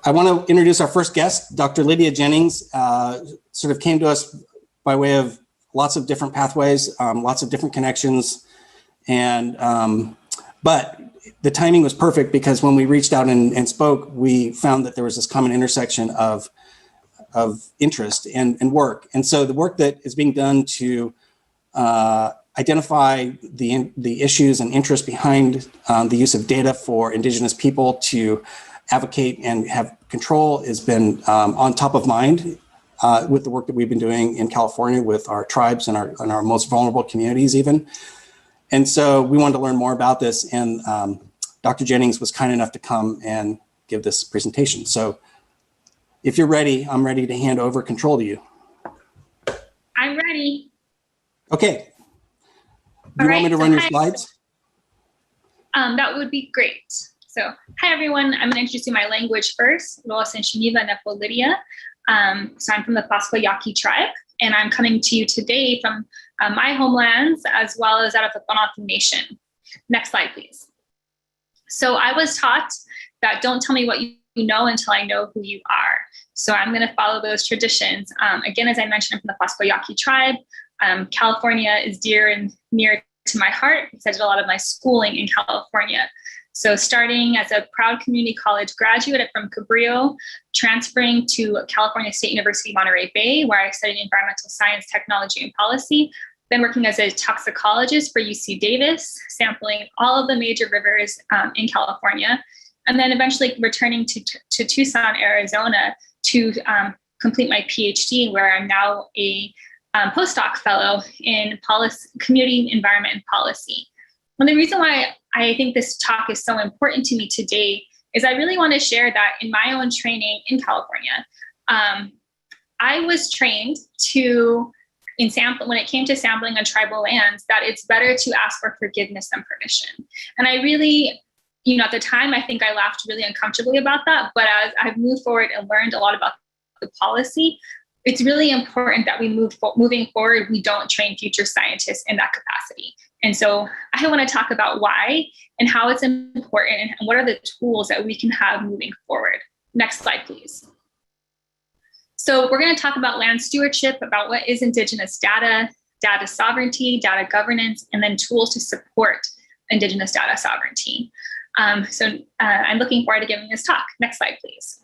I want to introduce our first guest, Dr. Lydia Jennings, sort of came to us by way of lots of different pathways, lots of different connections. And, but the timing was perfect because when we reached out and spoke, we found that there was this common intersection of interest and work. And so the work that is being done to identify the issues and interest behind the use of data for Indigenous people to advocate and have control has been on top of mind with the work that we've been doing in California with our tribes and our most vulnerable communities even. And so we wanted to learn more about this, and Dr. Jennings was kind enough to come and give this presentation. So if you're ready, I'm ready to hand over control to you. I'm ready. Okay. Do you want me to run your slides? That would be great. So, hi everyone. I'm going to introduce you my language first. Lydia. So I'm from the Pascua Yaqui tribe, and I'm coming to you today from my homelands as well as out of the Banatu Nation. Next slide, please. So I was taught that don't tell me what you know until I know who you are. So I'm going to follow those traditions. Again, as I mentioned, I'm from the Pascua Yaqui tribe. California is dear and near to my heart because I did a lot of my schooling in California. So starting as a proud community college graduate from Cabrillo, transferring to California State University, Monterey Bay, where I studied environmental science, technology, and policy. Then working as a toxicologist for UC Davis, sampling all of the major rivers in California. And then eventually returning to Tucson, Arizona to complete my PhD, where I'm now a postdoc fellow in policy, community, environment, and policy. And the reason why I think this talk is so important to me today is I really want to share that in my own training in California, I was trained to, when it came to sampling on tribal lands, that it's better to ask for forgiveness than permission. And I really, at the time, I think I laughed really uncomfortably about that. But as I've moved forward and learned a lot about the policy, it's really important that we moving forward, we don't train future scientists in that capacity. And so I want to talk about why and how it's important and what are the tools that we can have moving forward. Next slide, please. So we're going to talk about land stewardship, about what is Indigenous data, data sovereignty, data governance, and then tools to support Indigenous data sovereignty. I'm looking forward to giving this talk. Next slide, please.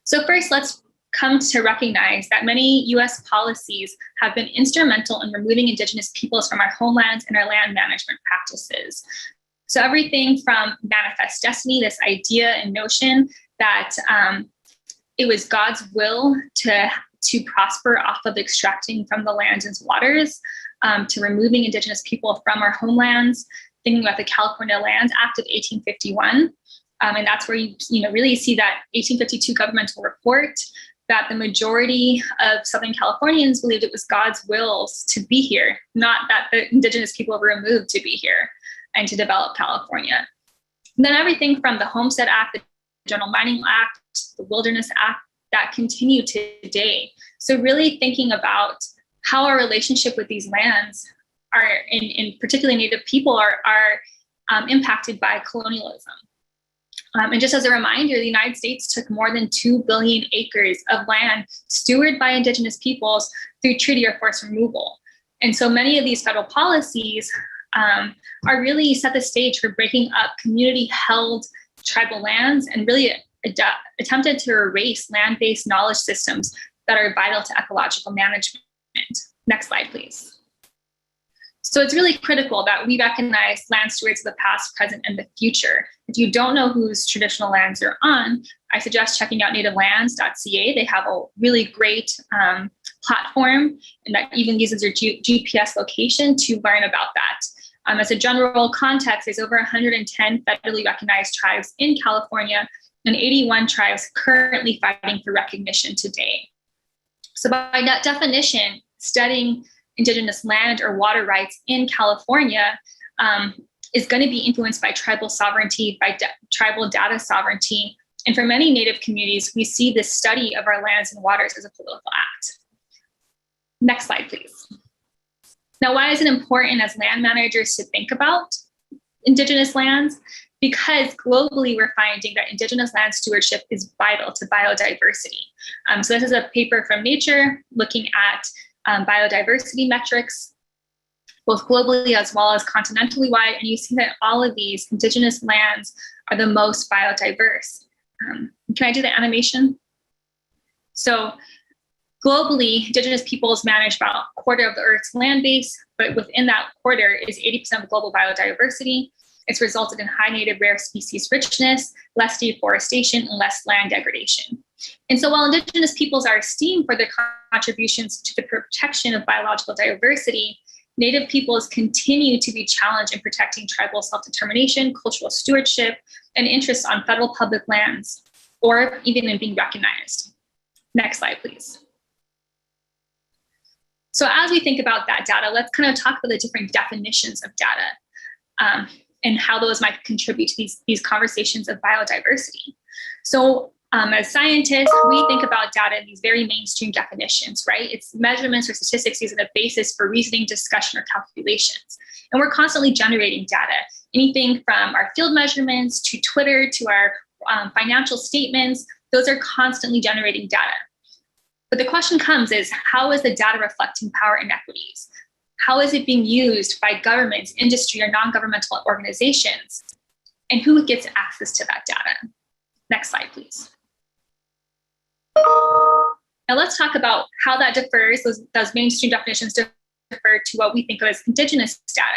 So first, let's come to recognize that many US policies have been instrumental in removing Indigenous peoples from our homelands and our land management practices. So everything from manifest destiny, this idea and notion that it was God's will to prosper off of extracting from the lands and waters, to removing Indigenous people from our homelands, thinking about the California Lands Act of 1851. And that's where you really see that 1852 governmental report that the majority of Southern Californians believed it was God's will to be here, not that the Indigenous people were removed to be here and to develop California. And then everything from the Homestead Act, the General Mining Act, the Wilderness Act, that continue today. So really thinking about how our relationship with these lands are, in particularly Native people, are impacted by colonialism. And just as a reminder, the United States took more than 2 billion acres of land stewarded by Indigenous peoples through treaty or forced removal. And so many of these federal policies are really set the stage for breaking up community-held tribal lands and really attempted to erase land-based knowledge systems that are vital to ecological management. Next slide, please. So it's really critical that we recognize land stewards of the past, present, and the future. If you don't know whose traditional lands you're on, I suggest checking out nativelands.ca. They have a really great platform, and that even uses your GPS location to learn about that. As a general context, there's over 110 federally recognized tribes in California and 81 tribes currently fighting for recognition today. So by that definition, studying Indigenous land or water rights in California is going to be influenced by tribal sovereignty, by tribal data sovereignty. And for many Native communities, we see this study of our lands and waters as a political act. Next slide, please. Now, why is it important as land managers to think about? Indigenous lands, because globally we're finding that Indigenous land stewardship is vital to biodiversity. So this is a paper from Nature looking at biodiversity metrics, both globally as well as continentally wide, and you see that all of these Indigenous lands are the most biodiverse. Can I do the animation? So globally, Indigenous peoples manage about a quarter of the Earth's land base, but within that quarter is 80% of global biodiversity. It's resulted in high native rare species richness, less deforestation, and less land degradation. And so while Indigenous peoples are esteemed for their contributions to the protection of biological diversity, Native peoples continue to be challenged in protecting tribal self-determination, cultural stewardship, and interests on federal public lands, or even in being recognized. Next slide, please. So as we think about that data, let's kind of talk about the different definitions of data and how those might contribute to these conversations of biodiversity. So as scientists, we think about data in these very mainstream definitions, right? It's measurements or statistics using a basis for reasoning, discussion, or calculations. And we're constantly generating data, anything from our field measurements to Twitter to our financial statements. Those are constantly generating data. But the question comes is, how is the data reflecting power inequities? How is it being used by governments, industry, or non-governmental organizations? And who gets access to that data? Next slide, please. Now let's talk about how that differs, those mainstream definitions differ to what we think of as Indigenous data.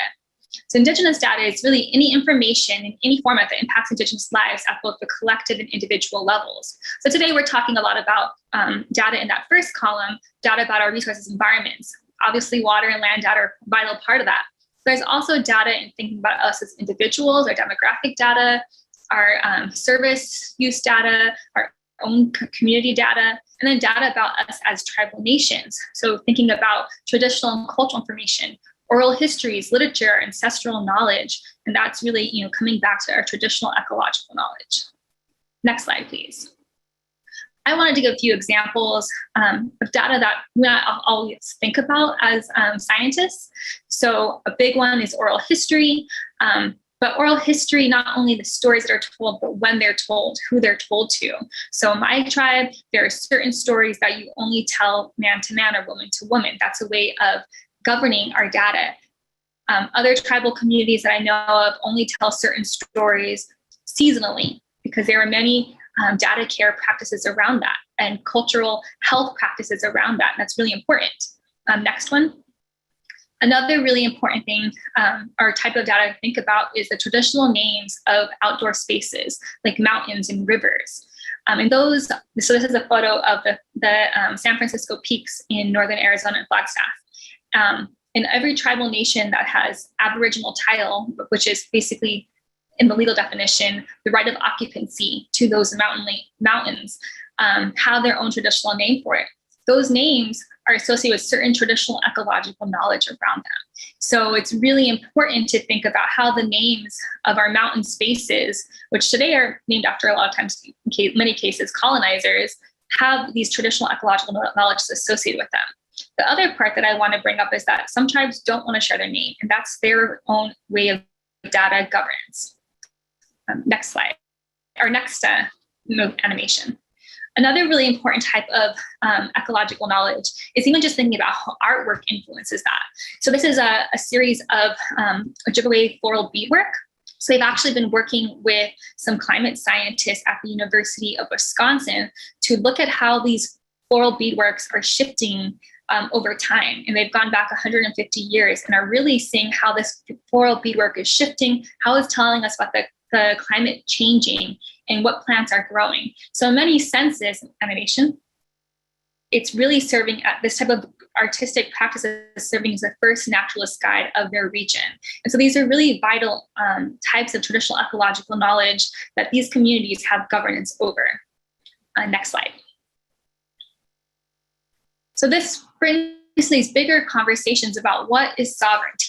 So Indigenous data is really any information in any format that impacts Indigenous lives at both the collective and individual levels. So today we're talking a lot about data in that first column, data about our resources and environments. Obviously water and land data are a vital part of that. There's also data in thinking about us as individuals, our demographic data, our service use data, our own community data, and then data about us as tribal nations. So thinking about traditional and cultural information, oral histories, literature, ancestral knowledge, and that's really coming back to our traditional ecological knowledge. Next slide, please. I wanted to give a few examples of data that we always think about as scientists. So a big one is oral history. But oral history, not only the stories that are told, but when they're told, who they're told to. So in my tribe, there are certain stories that you only tell man to man or woman to woman. That's a way of governing our data. Other tribal communities that I know of only tell certain stories seasonally, because there are many data care practices around that and cultural health practices around that. And that's really important. Next one. Another really important thing or type of data to think about is the traditional names of outdoor spaces like mountains and rivers. And those, so this is a photo of the San Francisco peaks in northern Arizona and Flagstaff. In every tribal nation that has Aboriginal title, which is basically in the legal definition, the right of occupancy to those mountains, have their own traditional name for it. Those names are associated with certain traditional ecological knowledge around them. So it's really important to think about how the names of our mountain spaces, which today are named after a lot of times, in many cases, colonizers, have these traditional ecological knowledge associated with them. The other part that I want to bring up is that some tribes don't want to share their name, and that's their own way of data governance. Next slide, or next animation. Another really important type of ecological knowledge is even just thinking about how artwork influences that. So this is a series of Ojibwe floral beadwork. So they've actually been working with some climate scientists at the University of Wisconsin to look at how these floral beadworks are shifting over time. And they've gone back 150 years and are really seeing how this floral beadwork is shifting, how it's telling us about the climate changing and what plants are growing. So in many senses, animation, it's really serving at this type of artistic practice is serving as the first naturalist guide of their region. And so these are really vital types of traditional ecological knowledge that these communities have governance over. Next slide. So this brings these bigger conversations about what is sovereignty.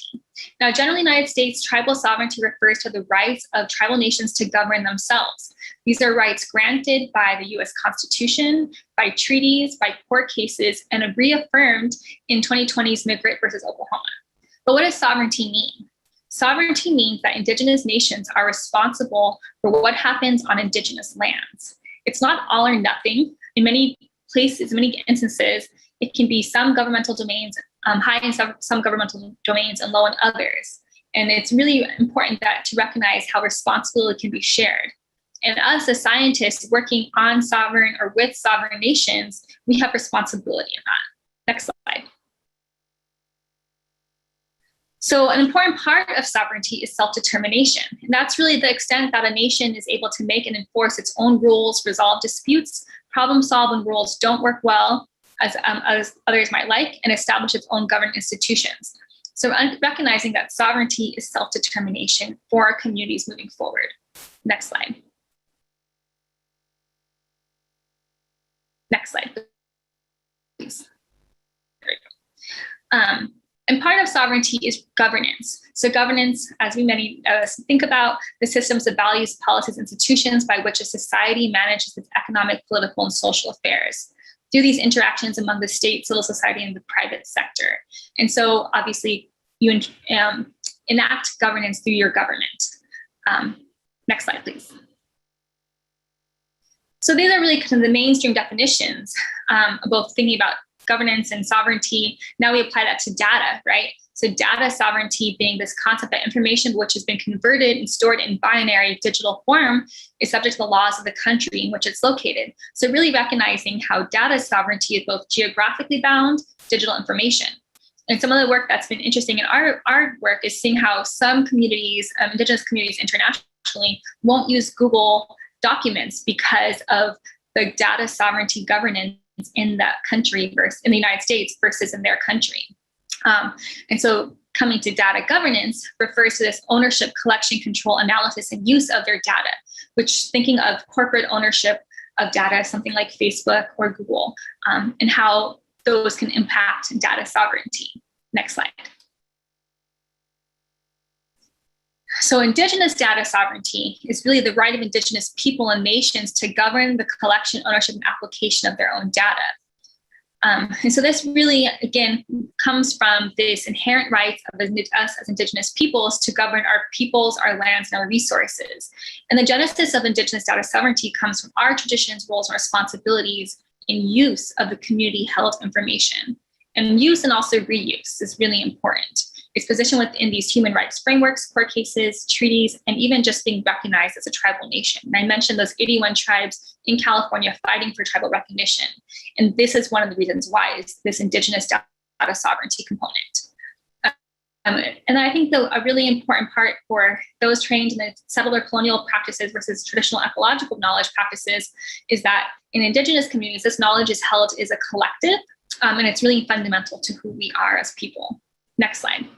Now, generally in the United States, tribal sovereignty refers to the rights of tribal nations to govern themselves. These are rights granted by the US Constitution, by treaties, by court cases, and reaffirmed in 2020's Migrant versus Oklahoma. But what does sovereignty mean? Sovereignty means that Indigenous nations are responsible for what happens on Indigenous lands. It's not all or nothing. In many places, many instances, it can be some governmental domains, high in some governmental domains and low in others. And it's really important that to recognize how responsibility can be shared. And us as scientists working on sovereign or with sovereign nations, we have responsibility in that. Next slide. So an important part of sovereignty is self-determination. And that's really the extent that a nation is able to make and enforce its own rules, resolve disputes, problem solve when rules don't work well, as others might like, and establish its own government institutions. So recognizing that sovereignty is self-determination for our communities moving forward. Next slide. Next slide, please. There we go. And part of sovereignty is governance. So governance, as we many of us think about, the systems of values, policies, institutions by which a society manages its economic, political, and social affairs through these interactions among the state, civil society, and the private sector. And so obviously you enact governance through your government. Next slide, please. So these are really kind of the mainstream definitions of both thinking about governance and sovereignty. Now we apply that to data, right? So data sovereignty being this concept that information which has been converted and stored in binary digital form is subject to the laws of the country in which it's located. So really recognizing how data sovereignty is both geographically bound digital information. And some of the work that's been interesting in our work is seeing how some communities, Indigenous communities internationally, won't use Google documents because of the data sovereignty governance in that country versus in the United States versus in their country. And so coming to data governance refers to this ownership, collection, control, analysis, and use of their data, which thinking of corporate ownership of data, something like Facebook or Google, and how those can impact data sovereignty. Next slide. So Indigenous data sovereignty is really the right of Indigenous people and nations to govern the collection, ownership, and application of their own data. And so this really, again, comes from this inherent right of us as Indigenous peoples to govern our peoples, our lands, and our resources. And the genesis of Indigenous data sovereignty comes from our traditions, roles, and responsibilities in use of the community-held information. And use and also reuse is really important. It's positioned within these human rights frameworks, court cases, treaties, and even just being recognized as a tribal nation. And I mentioned those 81 tribes in California fighting for tribal recognition. And this is one of the reasons why is this Indigenous data sovereignty component. And I think a really important part for those trained in the settler colonial practices versus traditional ecological knowledge practices is that in Indigenous communities, this knowledge is held as a collective, and it's really fundamental to who we are as people. Next slide.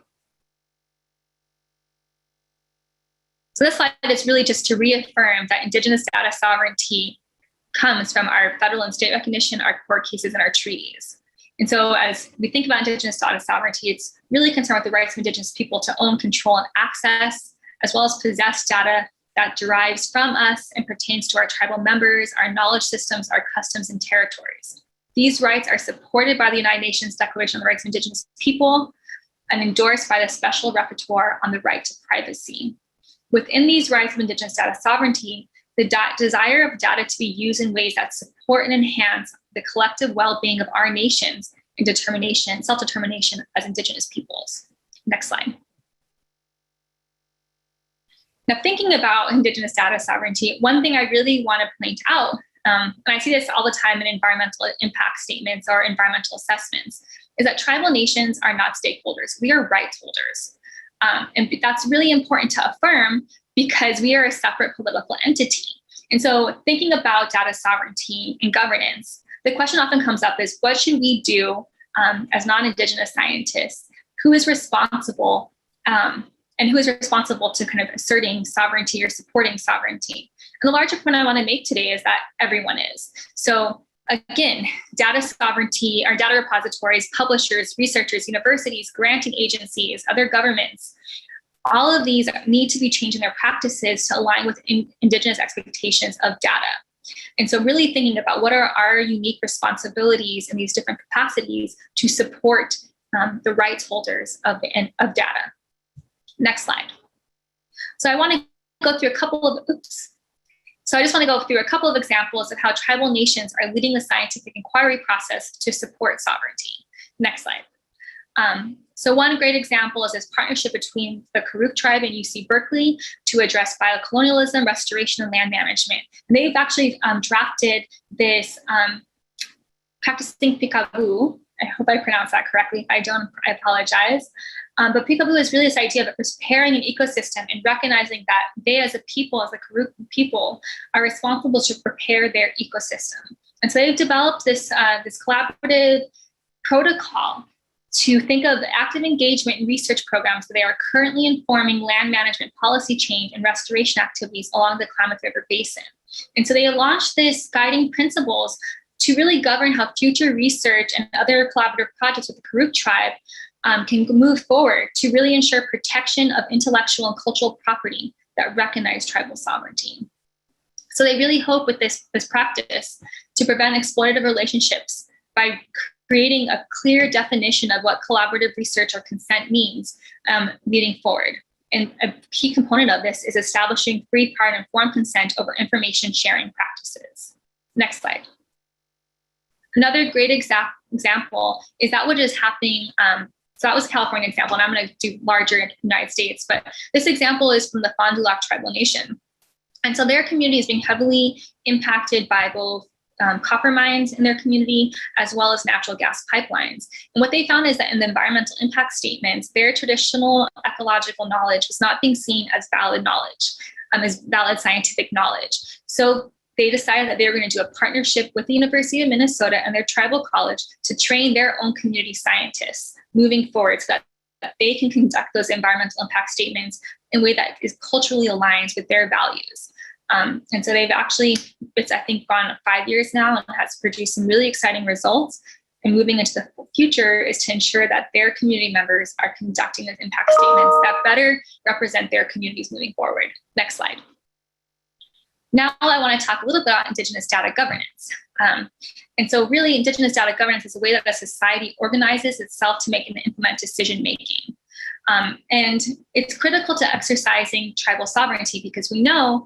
So this slide is really just to reaffirm that Indigenous data sovereignty comes from our federal and state recognition, our court cases, and our treaties. And so as we think about Indigenous data sovereignty, it's really concerned with the rights of Indigenous people to own, control, and access, as well as possess data that derives from us and pertains to our tribal members, our knowledge systems, our customs, and territories. These rights are supported by the United Nations Declaration on the Rights of Indigenous People and endorsed by the Special Rapporteur on the Right to Privacy. Within these rights of Indigenous data sovereignty, the desire of data to be used in ways that support and enhance the collective well-being of our nations and self-determination as Indigenous peoples. Next slide. Now, thinking about Indigenous data sovereignty, one thing I really want to point out, and I see this all the time in environmental impact statements or environmental assessments, is that tribal nations are not stakeholders. We are rights holders. And that's really important to affirm because we are a separate political entity. And so thinking about data sovereignty and governance, the question often comes up is what should we do as non-Indigenous scientists? Who is responsible and who is responsible to kind of asserting sovereignty or supporting sovereignty? And the larger point I want to make today is that everyone is. So again, data sovereignty, our data repositories, publishers, researchers, universities, granting agencies, other governments, all of these need to be changing their practices to align with Indigenous expectations of data. And so really thinking about what are our unique responsibilities in these different capacities to support the rights holders of data. Next slide. So I want to go through a couple of, So I just want to go through a couple of examples of how tribal nations are leading the scientific inquiry process to support sovereignty. Next slide. So one great example is this partnership between the Karuk tribe and UC Berkeley to address biocolonialism, restoration, and land management. And they've actually drafted this practicing peekaboo. I hope I pronounced that correctly. If I don't, I apologize. But peekaboo is really this idea of preparing an ecosystem and recognizing that they as a people, as the Karuk people, are responsible to prepare their ecosystem. And so they've developed this collaborative protocol to think of active engagement and research programs that they are currently informing land management policy change and restoration activities along the Klamath River Basin. And so they launched this guiding principles to really govern how future research and other collaborative projects with the Karuk tribe can move forward to really ensure protection of intellectual and cultural property that recognize tribal sovereignty. So they really hope with this practice to prevent exploitative relationships by creating a clear definition of what collaborative research or consent means leading forward. And a key component of this is establishing free, prior, and informed consent over information sharing practices. Next slide. Another great example is that what is happening. So that was a California example, and I'm going to do larger in the United States. But this example is from the Fond du Lac Tribal Nation. And so their community is being heavily impacted by both copper mines in their community, as well as natural gas pipelines. And what they found is that in the environmental impact statements, their traditional ecological knowledge was not being seen as valid knowledge, as valid scientific knowledge. So they decided that they were going to do a partnership with the University of Minnesota and their tribal college to train their own community scientists moving forward so that they can conduct those environmental impact statements in a way that is culturally aligned with their values. And so they've actually, it's I think gone 5 years now and has produced some really exciting results. And moving into the future is to ensure that their community members are conducting those impact statements that better represent their communities moving forward. Next slide. Now I want to talk a little bit about Indigenous data governance. And so really Indigenous data governance is a way that a society organizes itself to make and implement decision-making. And it's critical to exercising tribal sovereignty because we know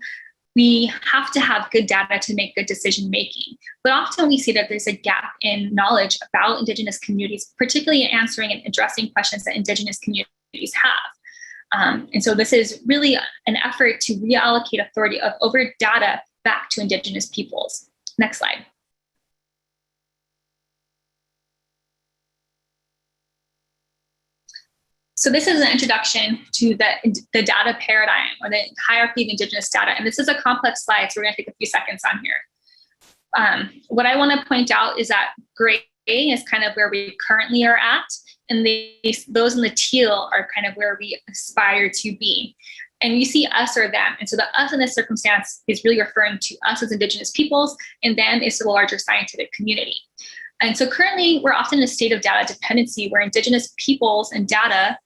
we have to have good data to make good decision-making. But often we see that there's a gap in knowledge about Indigenous communities, particularly in answering and addressing questions that Indigenous communities have. And so this is really an effort to reallocate authority over data back to Indigenous peoples. Next slide. So this is an introduction to the data paradigm or the hierarchy of Indigenous data. And this is a complex slide, so we're going to take a few seconds on here. What I want to point out is that gray is kind of where we currently are at, and those in the teal are kind of where we aspire to be. And you see us or them. And so the us in this circumstance is really referring to us as Indigenous peoples, and them is the larger scientific community. And so currently we're often in a state of data dependency where Indigenous peoples and data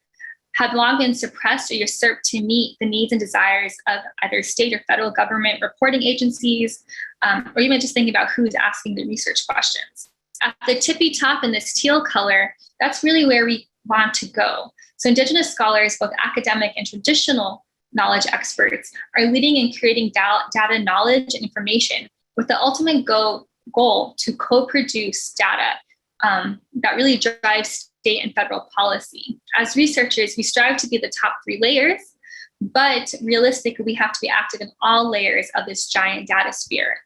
have long been suppressed or usurped to meet the needs and desires of either state or federal government reporting agencies, or even just thinking about who's asking the research questions. At the tippy top in this teal color, that's really where we want to go. So Indigenous scholars, both academic and traditional knowledge experts, are leading in creating data knowledge and information with the ultimate goal to co-produce data that really drives state and federal policy. As researchers, we strive to be the top 3 layers, but realistically, we have to be active in all layers of this giant data sphere.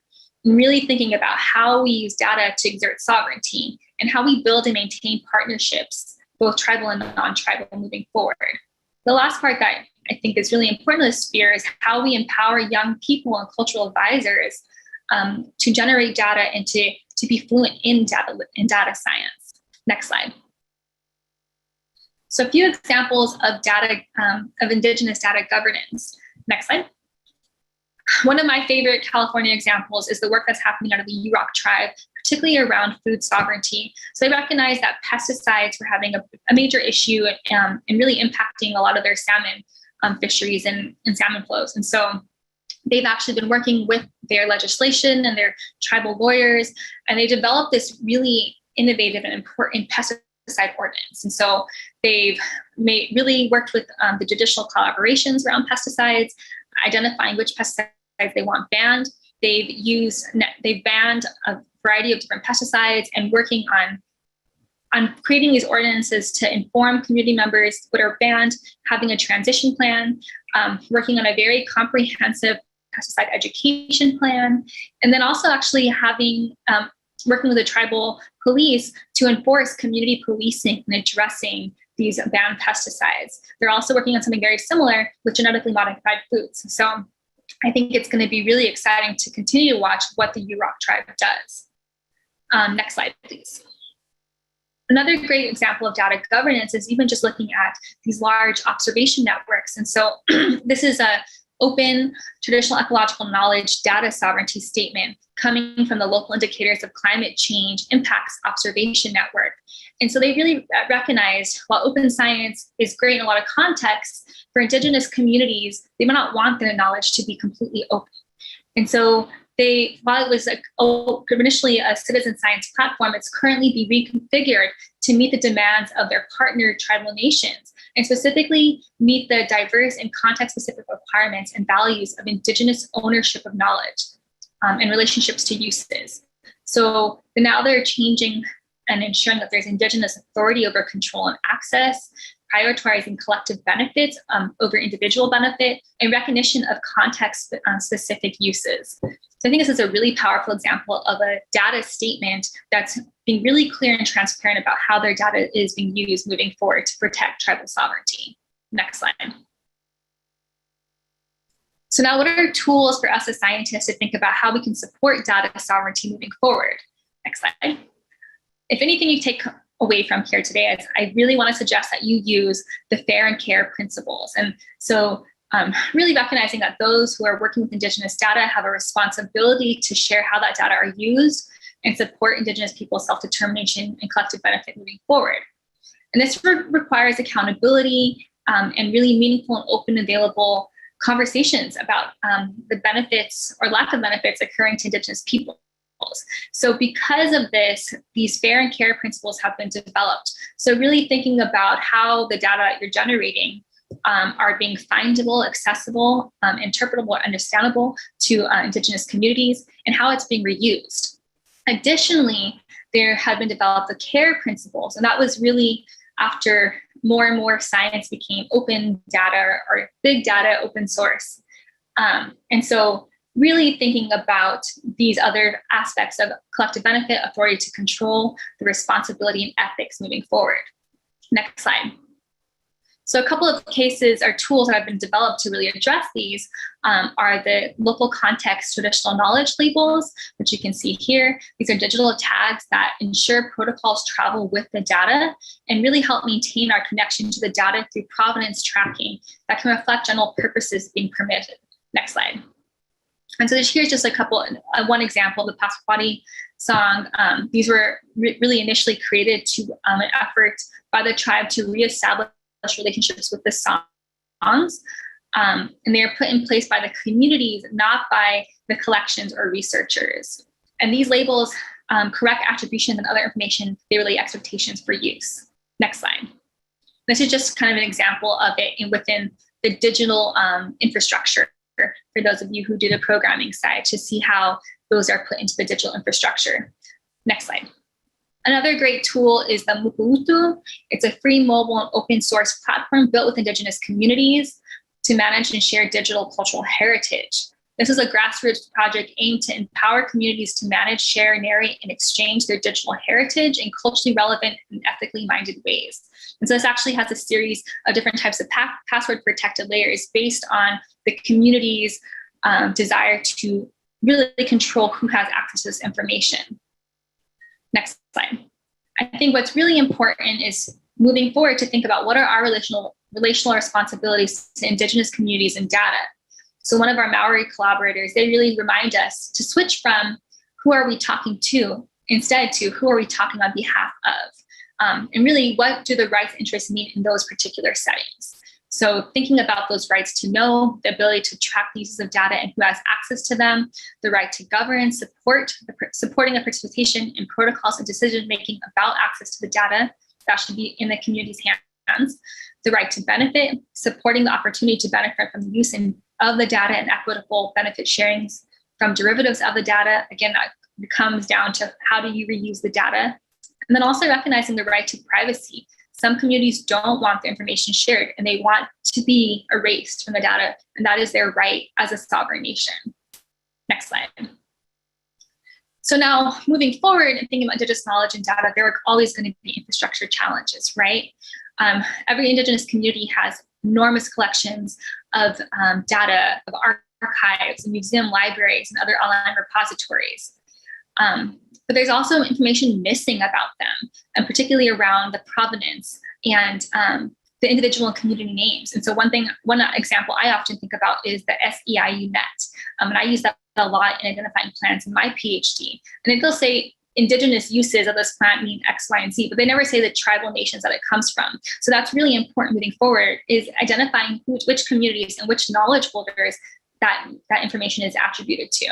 And really thinking about how we use data to exert sovereignty and how we build and maintain partnerships, both tribal and non-tribal, moving forward. The last part that I think is really important in this sphere is how we empower young people and cultural advisors to generate data and to be fluent in data science. Next slide. So a few examples of data, of Indigenous data governance. Next slide. One of my favorite California examples is the work that's happening out of the Yurok tribe, particularly around food sovereignty. So they recognize that pesticides were having a major issue and really impacting a lot of their salmon fisheries and salmon flows. And so they've actually been working with their legislation and their tribal lawyers, and they developed this really innovative and important pesticide pesticide ordinance. And so they've really worked with the judicial collaborations around pesticides, identifying which pesticides they want banned. They've banned a variety of different pesticides and working on creating these ordinances to inform community members what are banned, having a transition plan, working on a very comprehensive pesticide education plan, and then also actually having working with the tribal police to enforce community policing and addressing these banned pesticides. They're also working on something very similar with genetically modified foods. So I think it's going to be really exciting to continue to watch what the Yurok tribe does. Next slide, please. Another great example of data governance is even just looking at these large observation networks. And so this is a open traditional ecological knowledge data sovereignty statement coming from the local indicators of climate change impacts observation network. And so they really recognized while open science is great in a lot of contexts, for Indigenous communities, they might not want their knowledge to be completely open. And so while it was initially a citizen science platform, it's currently being reconfigured to meet the demands of their partner tribal nations, and specifically meet the diverse and context-specific requirements and values of Indigenous ownership of knowledge and relationships to uses. So now they're changing and ensuring that there's Indigenous authority over control and access, prioritizing collective benefits over individual benefit, and recognition of context-specific uses. So I think this is a really powerful example of a data statement that's being really clear and transparent about how their data is being used moving forward to protect tribal sovereignty. Next slide. So now what are tools for us as scientists to think about how we can support data sovereignty moving forward? Next slide. If anything you take away from here today is I really want to suggest that you use the fair and care principles. And so really recognizing that those who are working with Indigenous data have a responsibility to share how that data are used and support Indigenous people's self-determination and collective benefit moving forward. And this requires accountability and really meaningful and open, available conversations about the benefits or lack of benefits occurring to Indigenous people. So because of this, these fair and care principles have been developed. So really thinking about how the data you're generating are being findable, accessible, interpretable, or understandable to Indigenous communities, and how it's being reused. Additionally, there have been developed the care principles, and that was really after more and more science became open data or big data, open source. And so really thinking about these other aspects of collective benefit, authority to control, the responsibility and ethics moving forward. Next slide. So a couple of cases or tools that have been developed to really address these are the local context traditional knowledge labels, which you can see here. These are digital tags that ensure protocols travel with the data and really help maintain our connection to the data through provenance tracking that can reflect general purposes being permitted. Next slide. And so here's just one example of the Pasquati song. These were really initially created to an effort by the tribe to reestablish relationships with the songs. And they are put in place by the communities, not by the collections or researchers. And these labels correct attribution and other information, they relate expectations for use. Next slide. This is just kind of an example of it within the digital infrastructure for those of you who do the programming side to see how those are put into the digital infrastructure. Next slide. Another great tool is the Mukuutu. It's a free mobile and open source platform built with Indigenous communities to manage and share digital cultural heritage. This is a grassroots project aimed to empower communities to manage, share, narrate, and exchange their digital heritage in culturally relevant and ethically minded ways. And so this actually has a series of different types of password protected layers based on the community's desire to really control who has access to this information. Next slide. I think what's really important is moving forward to think about what are our relational responsibilities to Indigenous communities and data. So one of our Maori collaborators, they really remind us to switch from who are we talking to instead to who are we talking on behalf of. And really, what do the rights interests mean in those particular settings? So thinking about those rights to know, the ability to track the uses of data and who has access to them, the right to govern, supporting the participation in protocols and decision-making about access to the data, that should be in the community's hands. The right to benefit, supporting the opportunity to benefit from the use of the data and equitable benefit sharings from derivatives of the data. Again, that comes down to how do you reuse the data? And then also recognizing the right to privacy. Some communities don't want their information shared and they want to be erased from the data, and that is their right as a sovereign nation. Next slide. So now moving forward and thinking about Indigenous knowledge and data, there are always going to be infrastructure challenges, right? Every Indigenous community has enormous collections of data, of archives, and museum libraries, and other online repositories. But there's also information missing about them, and particularly around the provenance and the individual and community names. And so one example I often think about is the SEIU net. And I use that a lot in identifying plants in my PhD. And it'll say Indigenous uses of this plant mean X, Y, and Z, but they never say the tribal nations that it comes from. So that's really important moving forward, is identifying which communities and which knowledge holders that information is attributed to.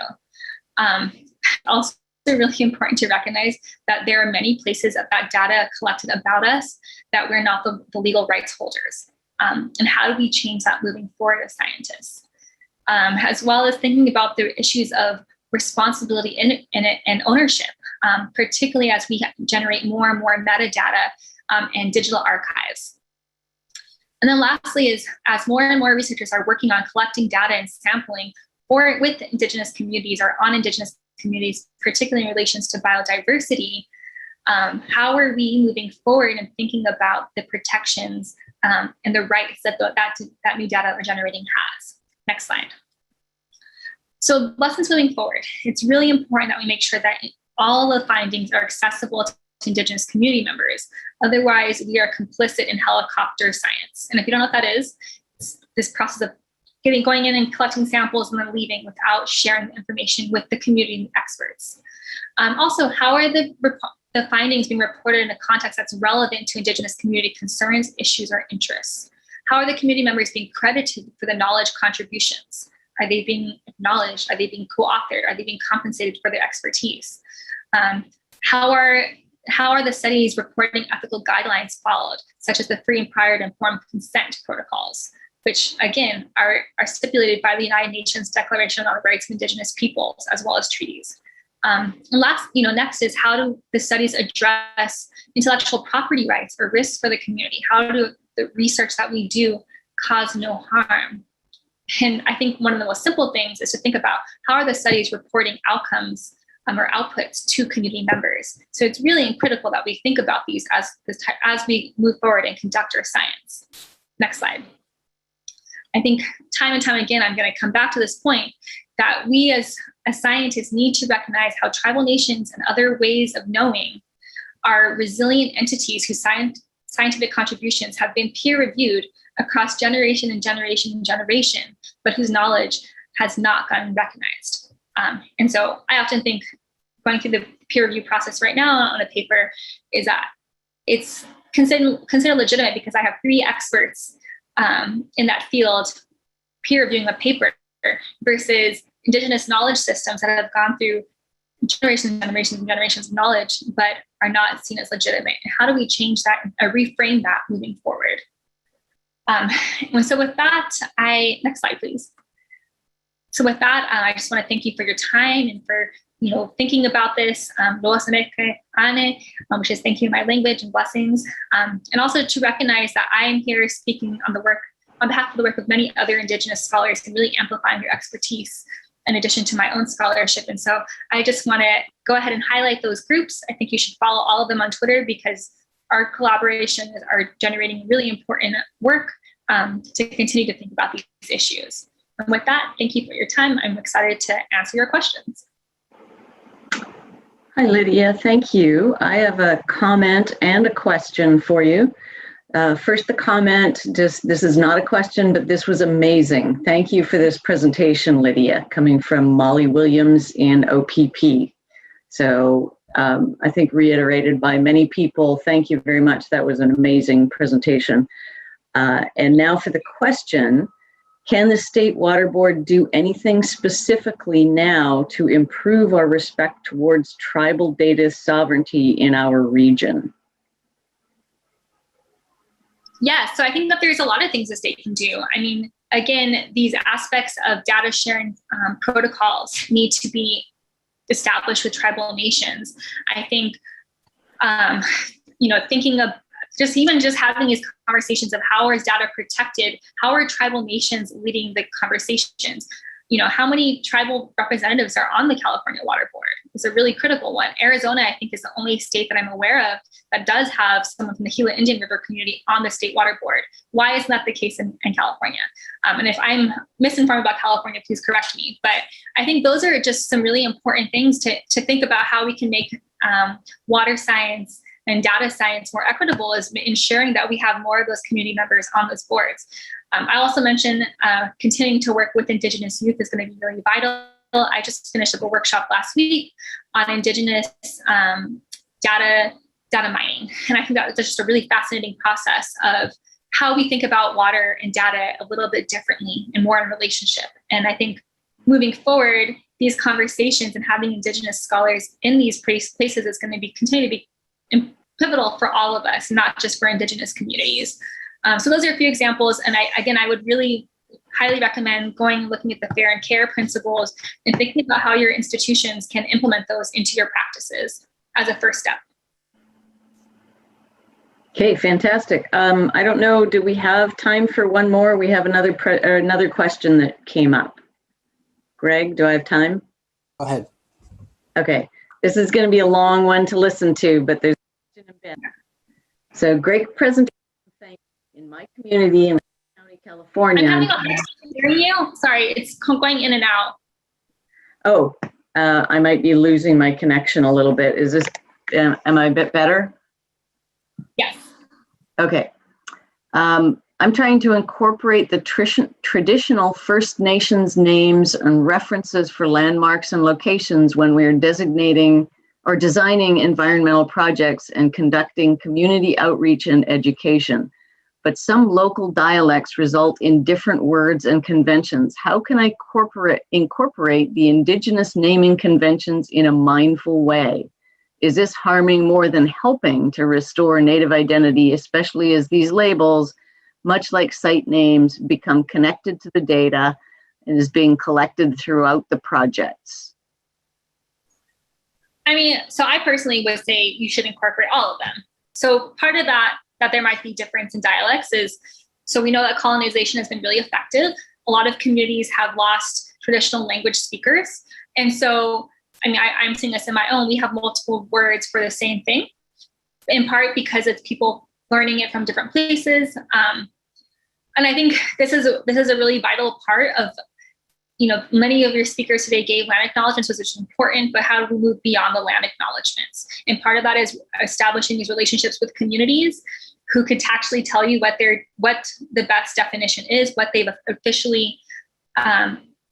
Also, really important to recognize that there are many places of that data collected about us that we're not the legal rights holders. And how do we change that moving forward as scientists? As well as thinking about the issues of responsibility and ownership, particularly as we with more and more metadata and digital archives. And then lastly is, as more and more researchers are working on collecting data and sampling with Indigenous communities or on Indigenous communities, particularly in relations to biodiversity, how are we moving forward and thinking about the protections and the rights that new data are generating has? Next slide. So lessons moving forward. It's really important that we make sure that all the findings are accessible to Indigenous community members. Otherwise, we are complicit in helicopter science. And if you don't know what that is, it's this process of going in and collecting samples and then leaving without sharing the information with the community experts. Also, how are the findings being reported in a context that's relevant to Indigenous community concerns, issues, or interests? How are the community members being credited for the knowledge contributions? Are they being acknowledged? Are they being co-authored? Are they being compensated for their expertise? How are the studies reporting ethical guidelines followed, such as the free and prior to informed consent protocols, which again are stipulated by the United Nations Declaration on the Rights of Indigenous Peoples, as well as treaties. And next is, how do the studies address intellectual property rights or risks for the community? How do the research that we do cause no harm? And I think one of the most simple things is to think about, how are the studies reporting outcomes or outputs to community members? So it's really critical that we think about these as we move forward and conduct our science. Next slide. I think time and time again, I'm going to come back to this point that we as scientists need to recognize how tribal nations and other ways of knowing are resilient entities whose scientific contributions have been peer-reviewed across generation and generation and generation, but whose knowledge has not gotten recognized. And so I often think going through the peer review process right now on a paper is that it's considered legitimate because I have 3 experts in that field peer reviewing a paper versus Indigenous knowledge systems that have gone through generations and generations and generations of knowledge, but are not seen as legitimate. How do we change that or reframe that moving forward? And so with that, next slide, please. So with that, I just want to thank you for your time and for thinking about this, which is thank you in my language, and blessings. And also to recognize that I am here speaking on behalf of the work of many other Indigenous scholars and really amplifying your expertise in addition to my own scholarship. And so I just want to go ahead and highlight those groups. I think you should follow all of them on Twitter because our collaborations are generating really important work to continue to think about these issues. And with that, thank you for your time. I'm excited to answer your questions. Hi, Lydia. Thank you. I have a comment and a question for you. First, the comment, this is not a question, but this was amazing. Thank you for this presentation, Lydia, coming from Molly Williams in OPP. So I think reiterated by many people, thank you very much. That was an amazing presentation. And now for the question, can the State Water Board do anything specifically now to improve our respect towards tribal data sovereignty in our region? Yeah, so I think that there's a lot of things the state can do. I mean, again, these aspects of data sharing protocols need to be established with tribal nations. I think, thinking of just having these conversations of how is data protected, how are tribal nations leading the conversations? How many tribal representatives are on the California Water Board is a really critical one. Arizona, I think, is the only state that I'm aware of that does have someone from the Gila Indian River community on the state water board. Why isn't that the case in California? And if I'm misinformed about California, please correct me. But I think those are just some really important things to think about how we can make water science and data science more equitable, is ensuring that we have more of those community members on those boards. I also mentioned continuing to work with Indigenous youth is going to be really vital. I just finished up a workshop last week on Indigenous data mining. And I think that was just a really fascinating process of how we think about water and data a little bit differently and more in relationship. And I think moving forward, these conversations and having Indigenous scholars in these places is going to continue to be pivotal for all of us, not just for Indigenous communities. So those are a few examples. And I would really highly recommend going and looking at the fair and care principles and thinking about how your institutions can implement those into your practices as a first step. Okay, fantastic. I don't know, do we have time for one more? We have another question that came up. Greg, do I have time? Go ahead. Okay, this is going to be a long one to listen to, but there's a question in bed. So great presentation. Thank you. In my community in County, California. I'm having a hard time hearing you. Sorry, it's going in and out. Oh, I might be losing my connection a little bit. Is this, am I a bit better? Yes. Okay. I'm trying to incorporate the traditional First Nations names and references for landmarks and locations when we're designating or designing environmental projects and conducting community outreach and education. But some local dialects result in different words and conventions. How can I incorporate the Indigenous naming conventions in a mindful way? Is this harming more than helping to restore Native identity, especially as these labels, much like site names, become connected to the data and is being collected throughout the projects? I mean, so I personally would say you should incorporate all of them. So part of that there might be difference in dialects is, so we know that colonization has been really effective. A lot of communities have lost traditional language speakers. And so, I mean, I'm seeing this in my own, we have multiple words for the same thing, in part because it's people learning it from different places. And I think this is a really vital part of, many of your speakers today gave land acknowledgements, which is important, but how do we move beyond the land acknowledgements? And part of that is establishing these relationships with communities who could actually tell you what the best definition is, what they've officially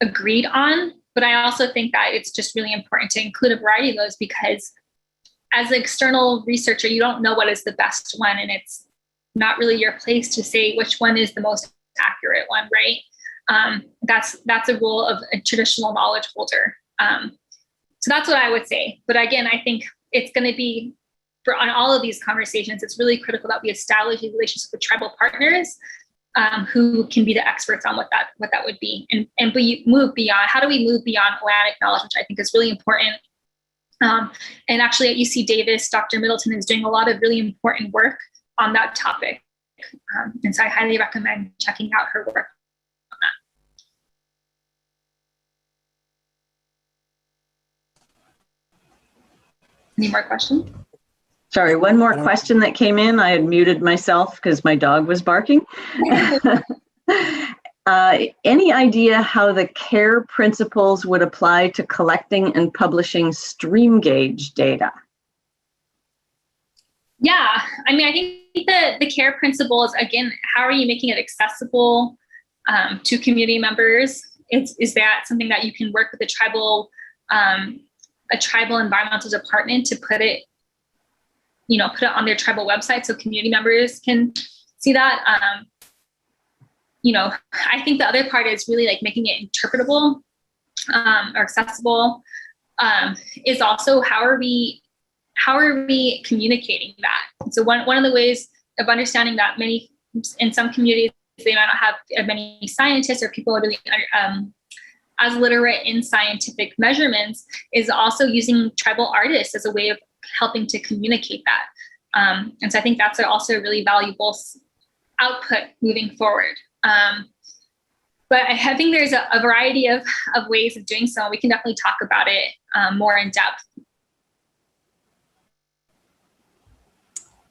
agreed on. But I also think that it's just really important to include a variety of those, because as an external researcher, you don't know what is the best one, and it's not really your place to say which one is the most accurate one, right? That's a role of a traditional knowledge holder. So that's what I would say. But again, I think it's going to be, on all of these conversations, it's really critical that we establish these relationships with tribal partners who can be the experts on what that would be, and move beyond. How do we move beyond land acknowledgement, which I think is really important. And actually at UC Davis, Dr. Middleton is doing a lot of really important work on that topic. And so I highly recommend checking out her work on that. Any more questions? Sorry, one more question that came in. I had muted myself because my dog was barking. Any idea how the CARE principles would apply to collecting and publishing stream gauge data? Yeah, I mean, I think the CARE principles, again, how are you making it accessible to community members? Is that something that you can work with a tribal environmental department to put it on their tribal website so community members can see that? I think the other part is really like making it interpretable or accessible. Is also how are we communicating that? And so one of the ways of understanding that many in some communities, they might not have as many scientists or people really as literate in scientific measurements, is also using tribal artists as a way of helping to communicate that. And so I think that's also a really valuable output moving forward. But I think there's a variety of ways of doing so. We can definitely talk about it more in depth.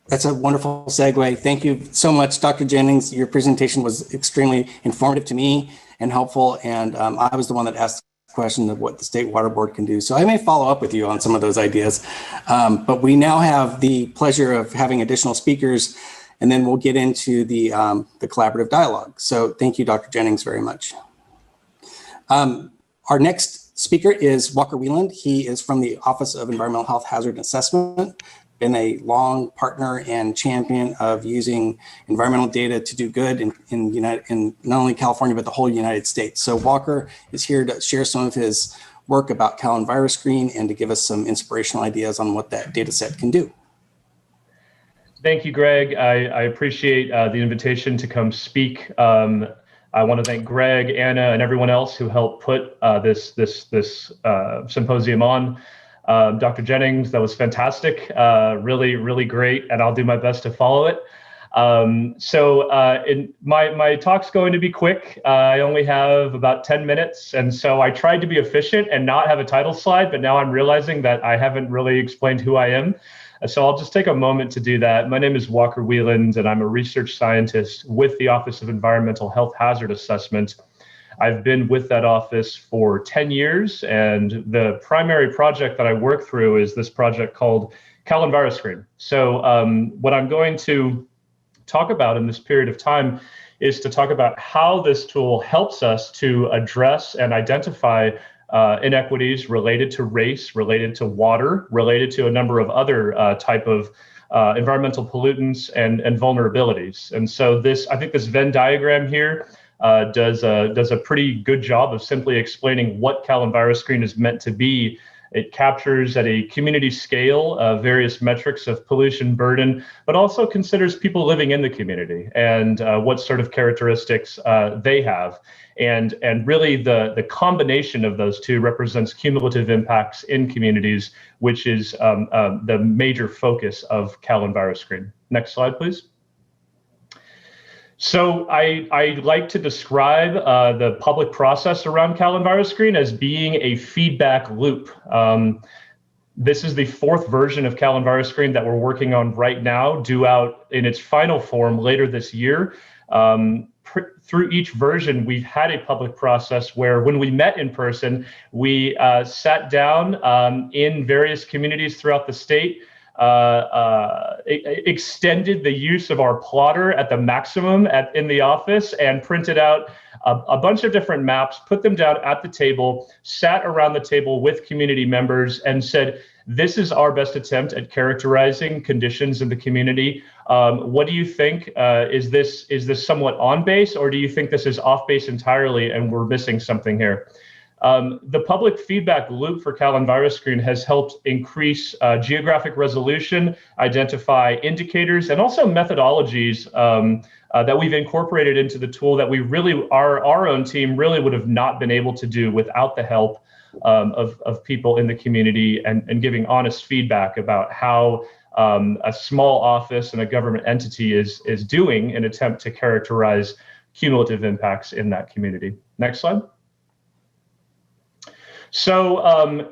That's a wonderful segue. Thank you so much, Dr. Jennings. Your presentation was extremely informative to me and helpful. And I was the one that asked the question of what the State Water Board can do. So I may follow up with you on some of those ideas. But we now have the pleasure of having additional speakers, and then we'll get into the collaborative dialogue. So thank you, Dr. Jennings, very much. Our next speaker is Walker Wieland. He is from the Office of Environmental Health Hazard Assessment, been a long partner and champion of using environmental data to do good in not only California, but the whole United States. So Walker is here to share some of his work about CalEnviroScreen and to give us some inspirational ideas on what that data set can do. Thank you, Greg. I appreciate the invitation to come speak. I want to thank Greg, Anna, and everyone else who helped put this symposium on. Dr. Jennings, that was fantastic, really, really great, and I'll do my best to follow it. My talk's going to be quick. I only have about 10 minutes, and so I tried to be efficient and not have a title slide, but now I'm realizing that I haven't really explained who I am. So I'll just take a moment to do that. My name is Walker Wieland, and I'm a research scientist with the Office of Environmental Health Hazard Assessment. I've been with that office for 10 years, and the primary project that I work through is this project called CalEnviroScreen. So what I'm going to talk about in this period of time is to talk about how this tool helps us to address and identify inequities related to race, related to water, related to a number of other type of environmental pollutants and vulnerabilities. And so I think this Venn diagram here does a pretty good job of simply explaining what CalEnviroScreen is meant to be. It captures at a community scale various metrics of pollution burden, but also considers people living in the community and what sort of characteristics they have. And really the combination of those two represents cumulative impacts in communities, which is the major focus of CalEnviroScreen. Next slide, please. So I like to describe the public process around CalEnviroScreen as being a feedback loop. This is the 4th version of CalEnviroScreen that we're working on right now, due out in its final form later this year. Through each version, we've had a public process where when we met in person, we sat down in various communities throughout the state, extended the use of our plotter at the maximum in the office, and printed out a bunch of different maps, put them down at the table, sat around the table with community members and said, this is our best attempt at characterizing conditions in the community. What do you think? Is this somewhat on base, or do you think this is off base entirely and we're missing something here? The public feedback loop for CalEnviroScreen has helped increase geographic resolution, identify indicators, and also methodologies that we've incorporated into the tool that we really, our own team really would have not been able to do without the help of people in the community and giving honest feedback about how a small office and a government entity is doing in an attempt to characterize cumulative impacts in that community. Next slide. So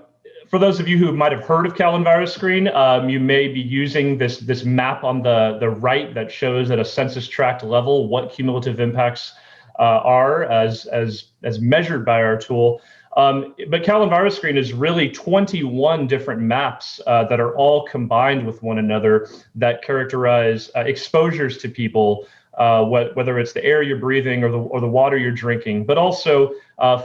for those of you who might have heard of CalEnviroScreen, you may be using this map on the right that shows at a census tract level what cumulative impacts are as measured by our tool. But CalEnviroScreen is really 21 different maps that are all combined with one another that characterize exposures to people, whether it's the air you're breathing or the water you're drinking, but also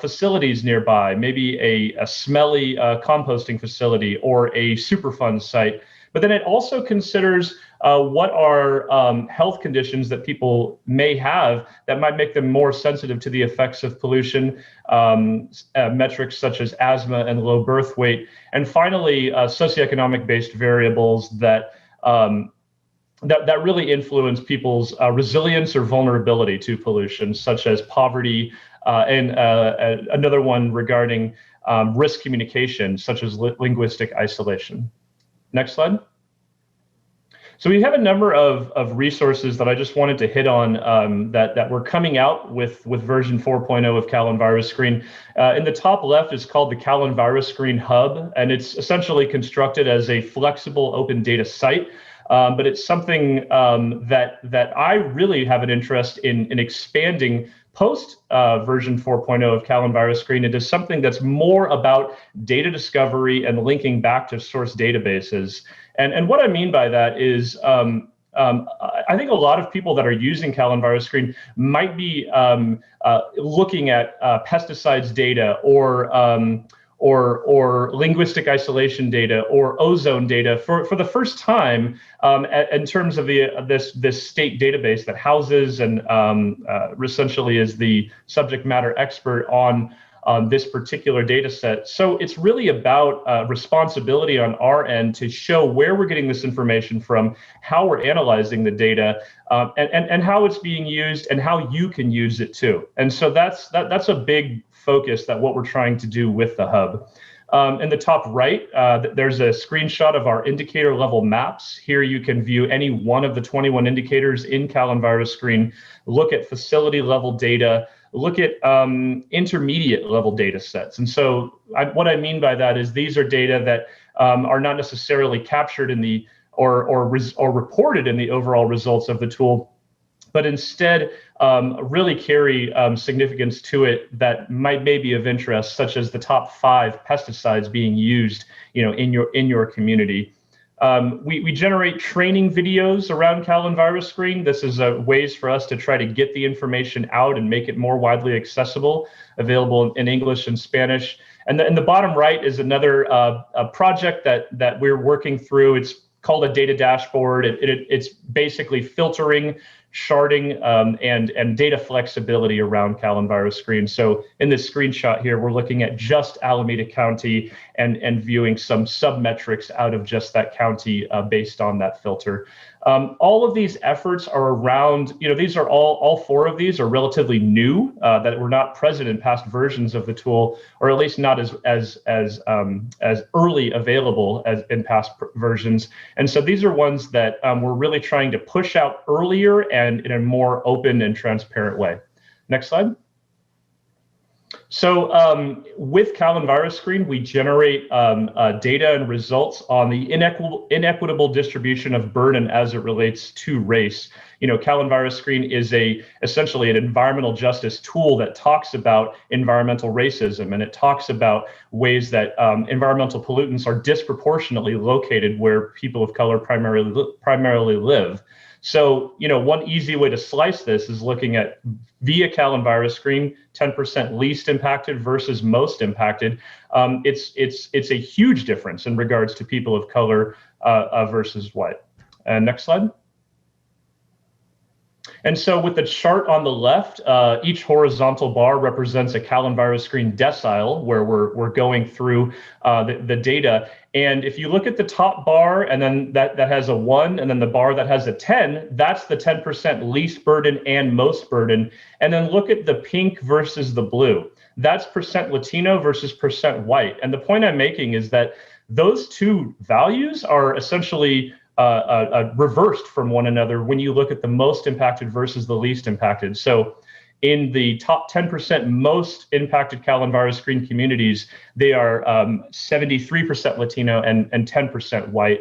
facilities nearby, maybe a smelly composting facility or a Superfund site. But then it also considers what are health conditions that people may have that might make them more sensitive to the effects of pollution, metrics such as asthma and low birth weight, and finally socioeconomic based variables that that really influence people's resilience or vulnerability to pollution, such as poverty, and another one regarding risk communication, such as linguistic isolation. Next slide. So we have a number of resources that I just wanted to hit on that were coming out with version 4.0 of CalEnviroScreen. In the top left is called the CalEnviroScreen Hub, and it's essentially constructed as a flexible open data site. But it's something that I really have an interest in expanding post version 4.0 of CalEnviroScreen into something that's more about data discovery and linking back to source databases. And what I mean by that is I think a lot of people that are using CalEnviroScreen might be looking at pesticides data or linguistic isolation data or ozone data for the first time in terms of this state database that houses and essentially is the subject matter expert on this particular data set. So it's really about responsibility on our end to show where we're getting this information from, how we're analyzing the data, and how it's being used and how you can use it too. And so that's a big focus that what we're trying to do with the hub. In the top right, there's a screenshot of our indicator level maps. Here you can view any one of the 21 indicators in CalEnviroScreen, look at facility level data, look at intermediate level data sets. And so what I mean by that is these are data that are not necessarily captured in the or reported in the overall results of the tool, but instead really carry significance to it that may be of interest, such as the top 5 pesticides being used, in your community. We generate training videos around CalEnviroScreen. This is ways for us to try to get the information out and make it more widely accessible, available in English and Spanish. And in the bottom right is another a project that we're working through. It's called a data dashboard. It's basically filtering, sharding, and data flexibility around CalEnviroScreen. So in this screenshot here, we're looking at just Alameda County and viewing some submetrics out of just that county based on that filter. All of these efforts are around, these are all 4 of these are relatively new, that were not present in past versions of the tool, or at least not as early available as in past versions. And so these are ones that we're really trying to push out earlier and in a more open and transparent way. Next slide. So with CalEnviroScreen, we generate data and results on the inequitable distribution of burden as it relates to race. CalEnviroScreen is essentially an environmental justice tool that talks about environmental racism, and it talks about ways that environmental pollutants are disproportionately located where people of color primarily live. So, one easy way to slice this is looking at via CalEnviroScreen, 10% least impacted versus most impacted. It's a huge difference in regards to people of color versus white. Next slide. And so with the chart on the left, each horizontal bar represents a CalEnviroScreen decile where we're going through the data. And if you look at the top bar and then that has a 1 and then the bar that has a 10, that's the 10% least burden and most burden. And then look at the pink versus the blue. That's percent Latino versus percent white. And the point I'm making is that those 2 values are essentially reversed from one another when you look at the most impacted versus the least impacted. So in the top 10% most impacted CalEnviroScreen communities, they are 73% Latino and 10% white.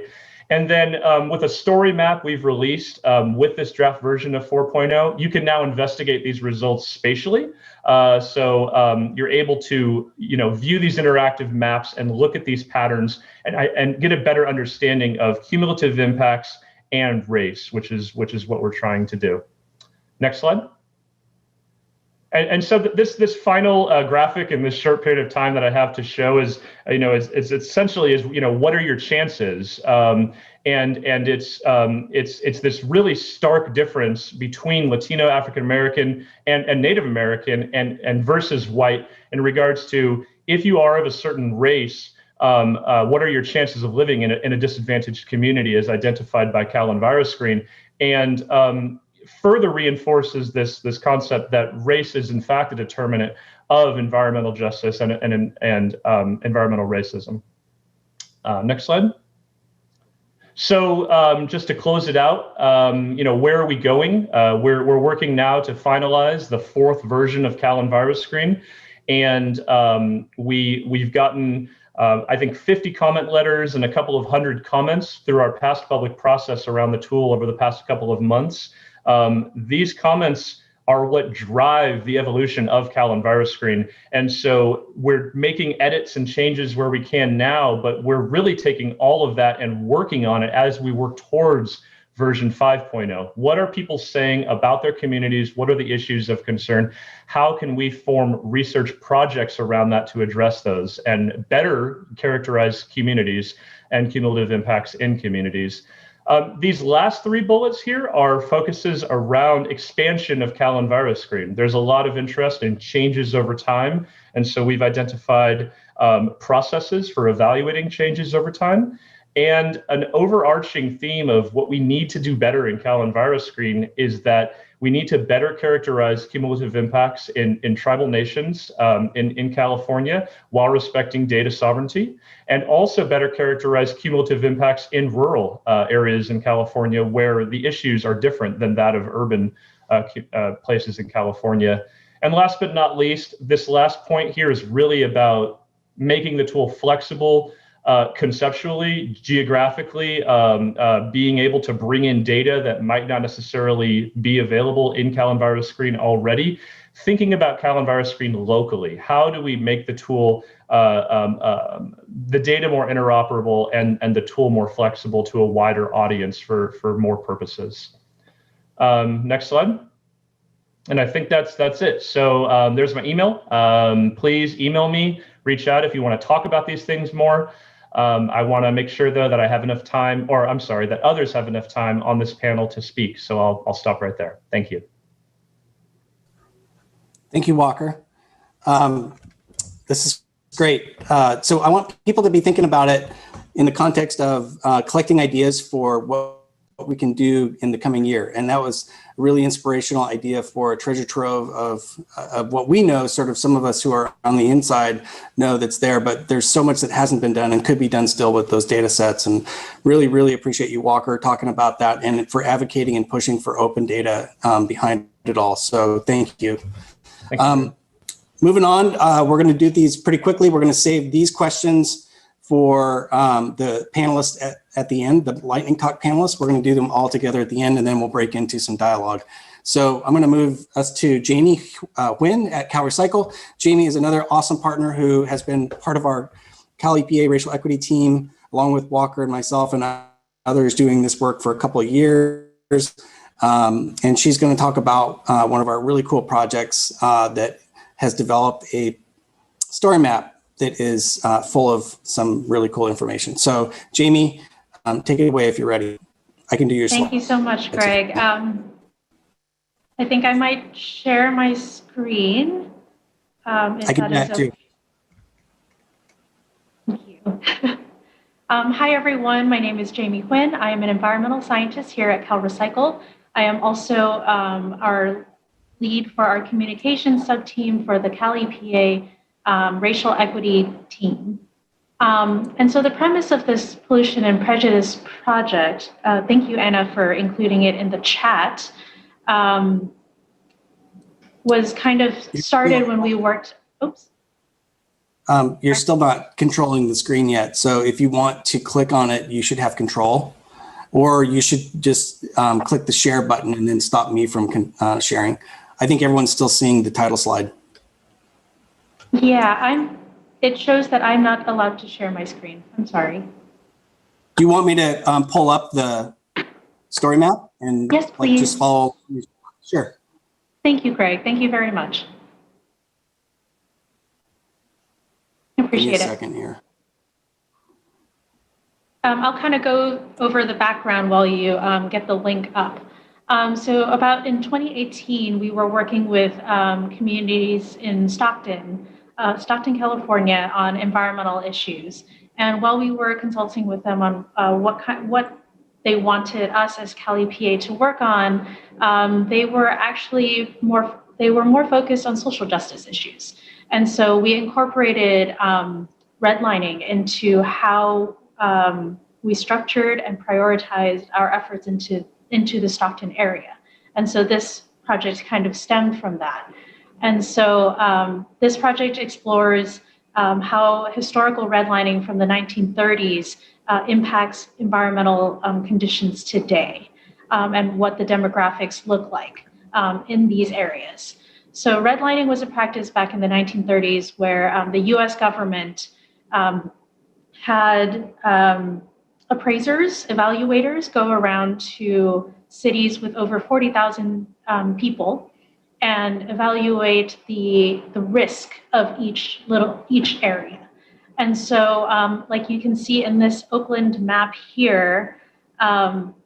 And then with a story map we've released with this draft version of 4.0, you can now investigate these results spatially. So you're able to view these interactive maps and look at these patterns and get a better understanding of cumulative impacts and race, which is what we're trying to do. Next slide. And so this final graphic in this short period of time that I have to show is, it's essentially what are your chances? And it's this really stark difference between Latino, African American, and Native American and versus white in regards to if you are of a certain race, what are your chances of living in a disadvantaged community as identified by CalEnviroScreen, and further reinforces this concept that race is in fact a determinant of environmental justice and environmental racism. Next slide. So just to close it out, where are we going? We're working now to finalize the 4th version of CalEnviroScreen, and we've gotten I think 50 comment letters and a couple of hundred comments through our past public process around the tool over the past couple of months. These comments are what drive the evolution of CalEnviroScreen. And so we're making edits and changes where we can now, but we're really taking all of that and working on it as we work towards version 5.0. What are people saying about their communities? What are the issues of concern? How can we form research projects around that to address those and better characterize communities and cumulative impacts in communities? These last 3 bullets here are focuses around expansion of CalEnviroScreen. There's a lot of interest in changes over time, and so we've identified processes for evaluating changes over time. And an overarching theme of what we need to do better in CalEnviroScreen is that we need to better characterize cumulative impacts in tribal nations in California while respecting data sovereignty, and also better characterize cumulative impacts in rural areas in California where the issues are different than that of urban places in California. And last but not least, this last point here is really about making the tool flexible, conceptually, geographically, being able to bring in data that might not necessarily be available in CalEnviroScreen already, thinking about CalEnviroScreen locally. How do we make the tool, the data more interoperable and the tool more flexible to a wider audience for more purposes? Next slide. And I think that's it. So there's my email. Please email me, reach out if you want to talk about these things more. I want to make sure, though, that I have enough time, or I'm sorry, that others have enough time on this panel to speak. So I'll stop right there. Thank you. Thank you, Walker. This is great. So I want people to be thinking about it in the context of collecting ideas for what we can do in the coming year. And that was a really inspirational idea for a treasure trove of what we know, sort of some of us who are on the inside know that's there, but there's so much that hasn't been done and could be done still with those data sets. And really, really appreciate you, Walker, talking about that and for advocating and pushing for open data behind it all. So thank you. Thank you. Moving on, we're going to do these pretty quickly. We're going to save these questions for the panelists at the end, the lightning talk panelists. We're going to do them all together at the end, and then we'll break into some dialogue. So I'm going to move us to Jaimie Huynh at CalRecycle. Jaimie is another awesome partner who has been part of our CalEPA racial equity team, along with Walker and myself and others doing this work for a couple of years. And she's going to talk about one of our really cool projects that has developed a story map that is full of some really cool information. So Jaimie, take it away if you're ready. I can do your Thank you so much, Greg. I think I might share my screen. I can do that too. Thank you. Hi, everyone. My name is Jaimie Huynh. I am an environmental scientist here at CalRecycle. I am also our lead for our communications sub-team for the CalEPA racial equity team. And so the premise of this pollution and prejudice project, thank you, Anna, for including it in the chat, was kind of started when we worked, oops. You're still not controlling the screen yet. So if you want to click on it, you should have control, or you should just click the share button and then stop me from sharing. I think everyone's still seeing the title slide. Yeah, it shows that I'm not allowed to share my screen. I'm sorry. Do you want me to pull up the story map and yes, please. Just follow? Sure. Thank you, Greg. Thank you very much. I appreciate it. Give me a second here. I'll kind of go over the background while you get the link up. So about in 2018, we were working with communities in Stockton, California on environmental issues. And while we were consulting with them on what they wanted us as CalEPA to work on, they were actually more focused on social justice issues. And so we incorporated redlining into how we structured and prioritized our efforts into the Stockton area. And so this project kind of stemmed from that. And so this project explores how historical redlining from the 1930s impacts environmental conditions today, and what the demographics look like in these areas. So redlining was a practice back in the 1930s where the US government had appraisers, evaluators go around to cities with over 40,000 people and evaluate the risk of each area. And so like you can see in this Oakland map here,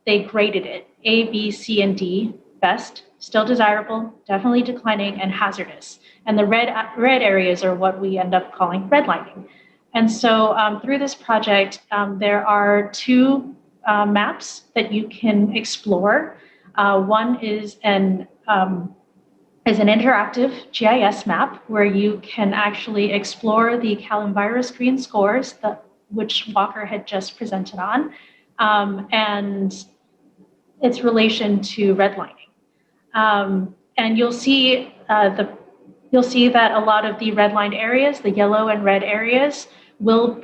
they graded it A, B, C, and D, best, still desirable, definitely declining, and hazardous. And the red areas are what we end up calling redlining. And so through this project, there are two maps that you can explore. One is an interactive GIS map where you can actually explore the CalEnviroScreen scores, which Walker had just presented on, and its relation to redlining. And you'll see that a lot of the redlined areas, the yellow and red areas, will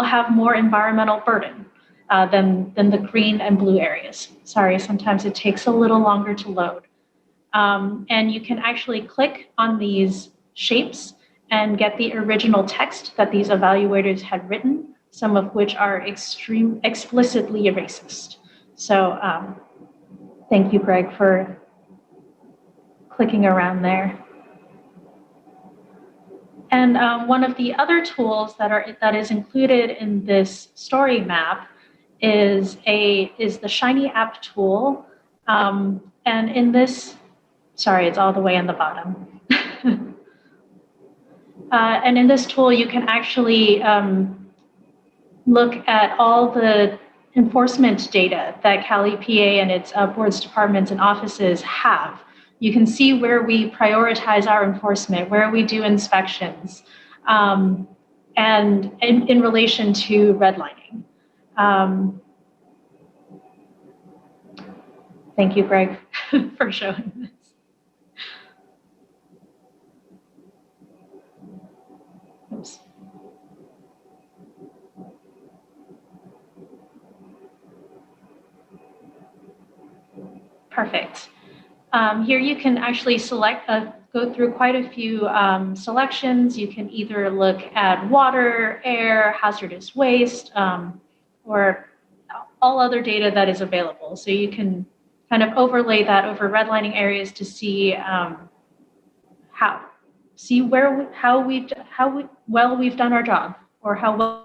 have more environmental burden than the green and blue areas. Sorry, sometimes it takes a little longer to load. And you can actually click on these shapes and get the original text that these evaluators had written, some of which are explicitly racist. So thank you, Greg, for clicking around there. And one of the other tools that is included in this story map is the Shiny app tool. And in this, sorry, it's all the way in the bottom. And in this tool, you can actually look at all the enforcement data that CalEPA and its boards, departments, and offices have. You can see where we prioritize our enforcement, where we do inspections, and in relation to redlining. Thank you, Greg, for showing this. Oops. Perfect. Here you can actually go through quite a few selections. You can either look at water, air, hazardous waste, or all other data that is available. So you can kind of overlay that over redlining areas to see how well we've done our job, or how well.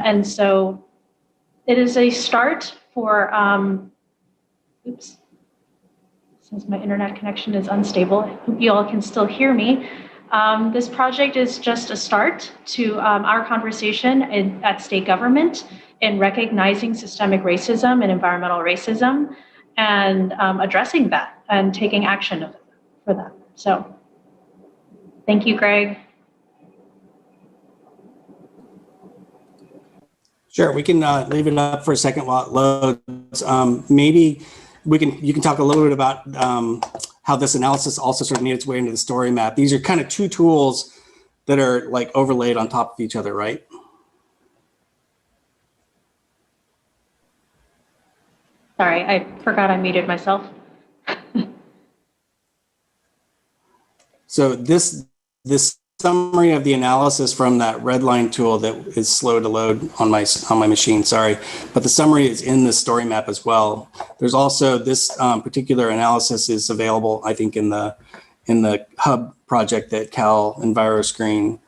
And so it is a start for, oops, since my internet connection is unstable, I hope you all can still hear me. This project is just a start to our conversation at state government in recognizing systemic racism and environmental racism, and addressing that and taking action for that. So thank you, Greg. Sure, we can leave it up for a second while it loads. Maybe you can talk a little bit about how this analysis also sort of made its way into the story map. These are kind of two tools that are like overlaid on top of each other, right? Sorry, I forgot I muted myself. So this summary of the analysis from that redline tool that is slow to load on my machine, sorry, but the summary is in the story map as well. There's also this particular analysis is available, I think, in the hub project that CalEnviroScreen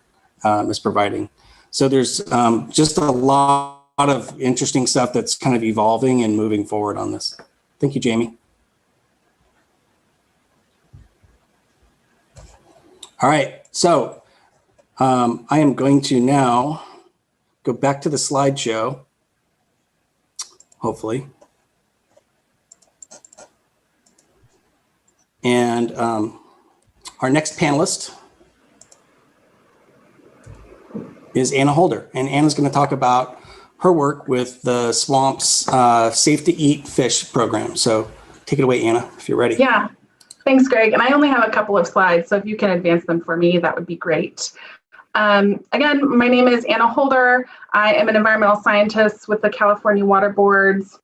is providing. So there's just a lot of interesting stuff that's kind of evolving and moving forward on this. Thank you, Jaimie. All right, so I am going to now go back to the slideshow, hopefully. And our next panelist is Anna Holder. And Anna's going to talk about her work with the Swamp's Safe to Eat Fish program. So take it away, Anna, if you're ready. Yeah, thanks, Greg. And I only have a couple of slides, so if you can advance them for me, that would be great. Again, my name is Anna Holder. I am an environmental scientist with the California Water Boards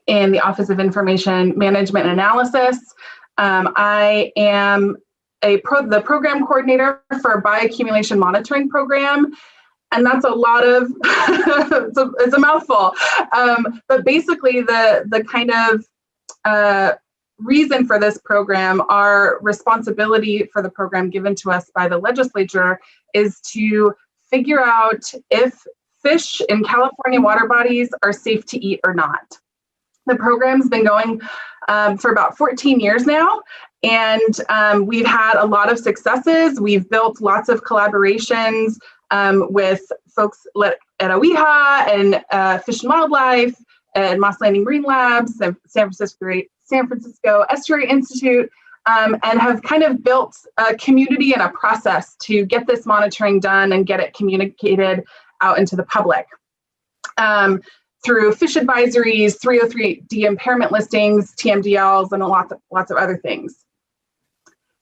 in the Office of Information Management and Analysis. I am the program coordinator for Bioaccumulation monitoring program, and that's a lot of, it's a mouthful. But basically the kind of reason for this program, our responsibility for the program given to us by the legislature is to figure out if fish in California water bodies are safe to eat or not. The program's been going for about 14 years now, and we've had a lot of successes. We've built lots of collaborations with folks at Awija and Fish and Wildlife and Moss Landing Marine Labs, San Francisco Estuary Institute, and have kind of built a community and a process to get this monitoring done and get it communicated out into the public. Through fish advisories, 303D impairment listings, TMDLs, and lots of other things.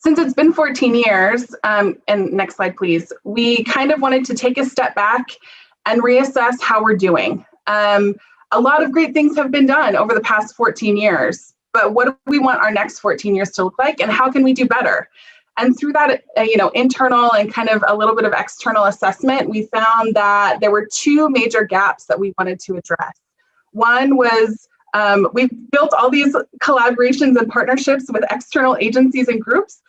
Since it's been 14 years, and next slide, please, we kind of wanted to take a step back and reassess how we're doing. A lot of great things have been done over the past 14 years, but what do we want our next 14 years to look like, and how can we do better? And through that, internal and kind of a little bit of external assessment, we found that there were two major gaps that we wanted to address. One was we've built all these collaborations and partnerships with external agencies and groups,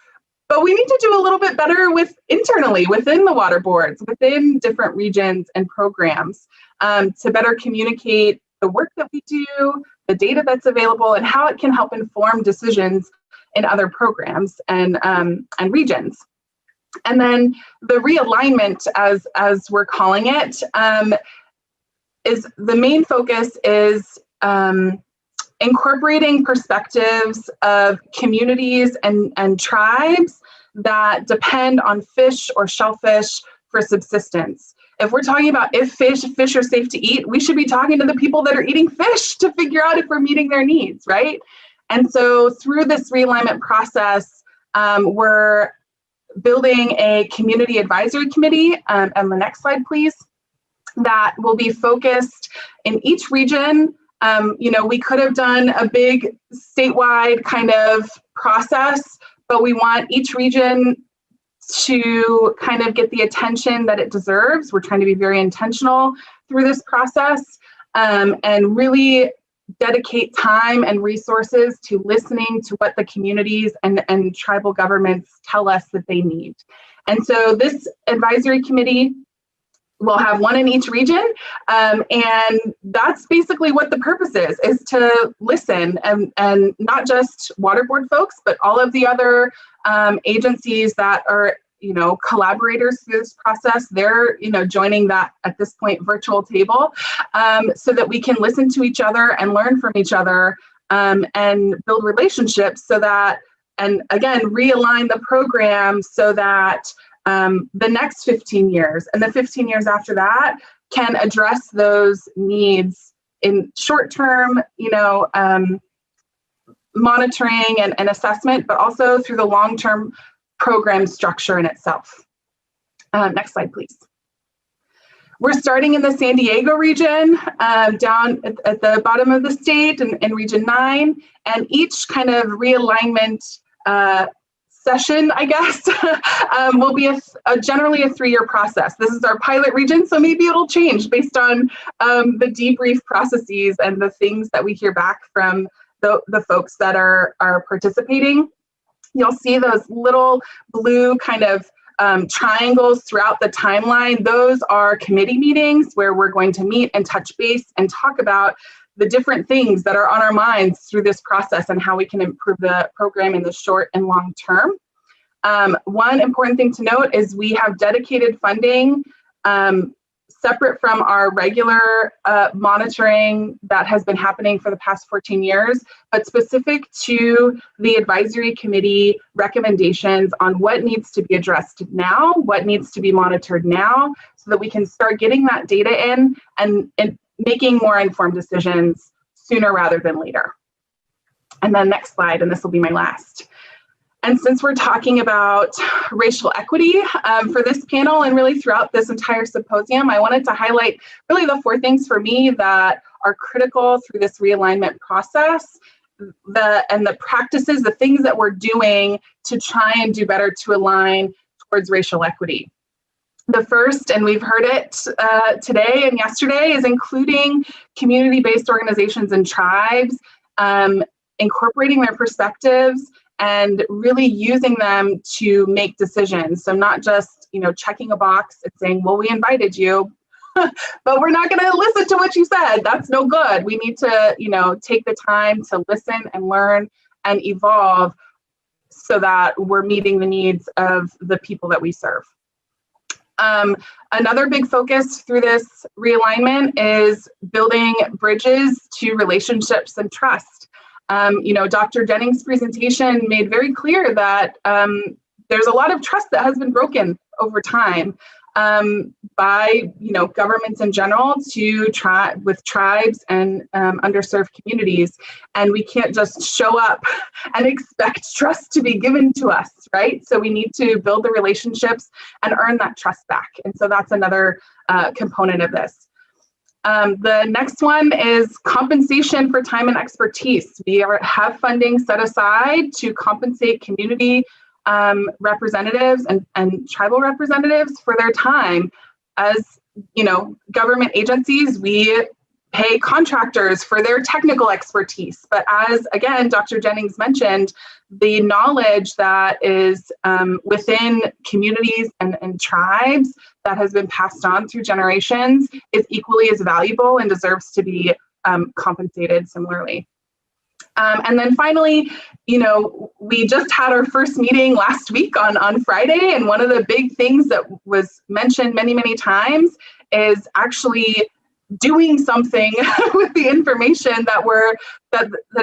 but we need to do a little bit better internally within the water boards, within different regions and programs, to better communicate the work that we do, the data that's available, and how it can help inform decisions in other programs and regions. And then the realignment, as we're calling it, is the main focus is incorporating perspectives of communities and tribes that depend on fish or shellfish for subsistence. If we're talking about if fish are safe to eat, we should be talking to the people that are eating fish to figure out if we're meeting their needs, right? And so through this realignment process, we're building a community advisory committee, and the next slide, please, that will be focused in each region. We could have done a big statewide kind of process, but we want each region to kind of get the attention that it deserves. We're trying to be very intentional through this process, and really dedicate time and resources to listening to what the communities and tribal governments tell us that they need. And so this advisory committee will have one in each region, and that's basically what the purpose is to listen, and not just water board folks, but all of the other agencies that are collaborators through this process. They're joining that at this point virtual table, so that we can listen to each other and learn from each other, and build relationships, so that, and again, realign the program so that the next 15 years and the 15 years after that can address those needs in short-term, monitoring and assessment, but also through the long-term program structure in itself. Next slide, please. We're starting in the San Diego region, down at the bottom of the state in Region 9, and each kind of realignment session, I guess, will be generally a 3-year process. This is our pilot region, so maybe it'll change based on the debrief processes and the things that we hear back from the folks that are participating. you'll see those little blue kind of triangles throughout the timeline. Those are committee meetings where we're going to meet and touch base and talk about the different things that are on our minds through this process and how we can improve the program in the short and long term. One important thing to note is we have dedicated funding separate from our regular monitoring that has been happening for the past 14 years, but specific to the advisory committee recommendations on what needs to be addressed now, what needs to be monitored now, so that we can start getting that data in and making more informed decisions sooner rather than later. And then next slide, and this will be my last. And since we're talking about racial equity for this panel and really throughout this entire symposium, I wanted to highlight really the 4 things for me that are critical through this realignment process, and the practices, the things that we're doing to try and do better to align towards racial equity. The first, and we've heard it today and yesterday, is including community-based organizations and tribes, incorporating their perspectives, and really using them to make decisions. So not just, checking a box and saying, well, we invited you, but we're not going to listen to what you said. That's no good. We need to, take the time to listen and learn and evolve so that we're meeting the needs of the people that we serve. Another big focus through this realignment is building bridges to relationships and trust. Dr. Jennings' presentation made very clear that there's a lot of trust that has been broken over time by governments in general with tribes and underserved communities, and we can't just show up and expect trust to be given to us, right? So we need to build the relationships and earn that trust back, and so that's another component of this. The next one is compensation for time and expertise. We have funding set aside to compensate community representatives and tribal representatives for their time. As government agencies, we pay contractors for their technical expertise. But as, again, Dr. Jennings mentioned, the knowledge that is within communities and tribes that has been passed on through generations is equally as valuable and deserves to be compensated similarly. And then finally, we just had our first meeting last week on Friday, and one of the big things that was mentioned many, many times is actually doing something with the information that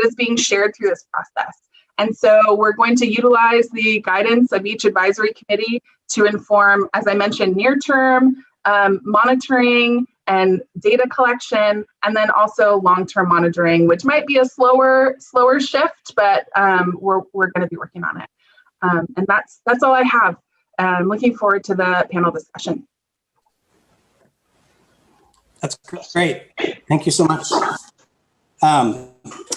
is being shared through this process. And so we're going to utilize the guidance of each advisory committee to inform, as I mentioned, near-term monitoring and data collection, and then also long-term monitoring, which might be a slower shift, but we're going to be working on it. And that's all I have. I'm looking forward to the panel discussion. That's great. Thank you so much.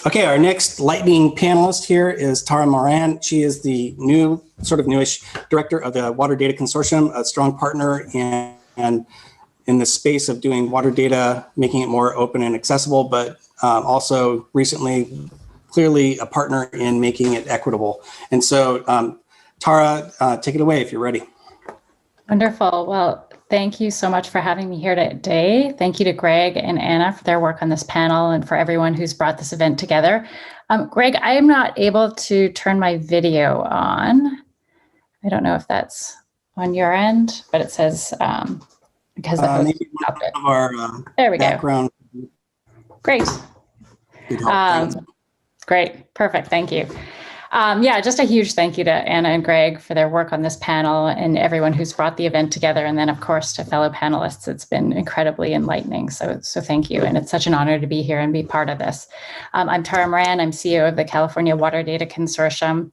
Okay, our next lightning panelist here is Tara Moran. She is the newish director of the Water Data Consortium, a strong partner in the space of doing water data, making it more open and accessible, but also recently, clearly a partner in making it equitable. And so, Tara, take it away if you're ready. Wonderful. Well, thank you so much for having me here today. Thank you to Greg and Anna for their work on this panel and for everyone who's brought this event together. Greg, I am not able to turn my video on. I don't know if that's on your end, but it says because the host stopped it. There we go. Great. Great. Perfect. Thank you. Yeah, just a huge thank you to Anna and Greg for their work on this panel and everyone who's brought the event together. And then, of course, to fellow panelists, it's been incredibly enlightening. So thank you. And it's such an honor to be here and be part of this. I'm Tara Moran. I'm CEO of the California Water Data Consortium.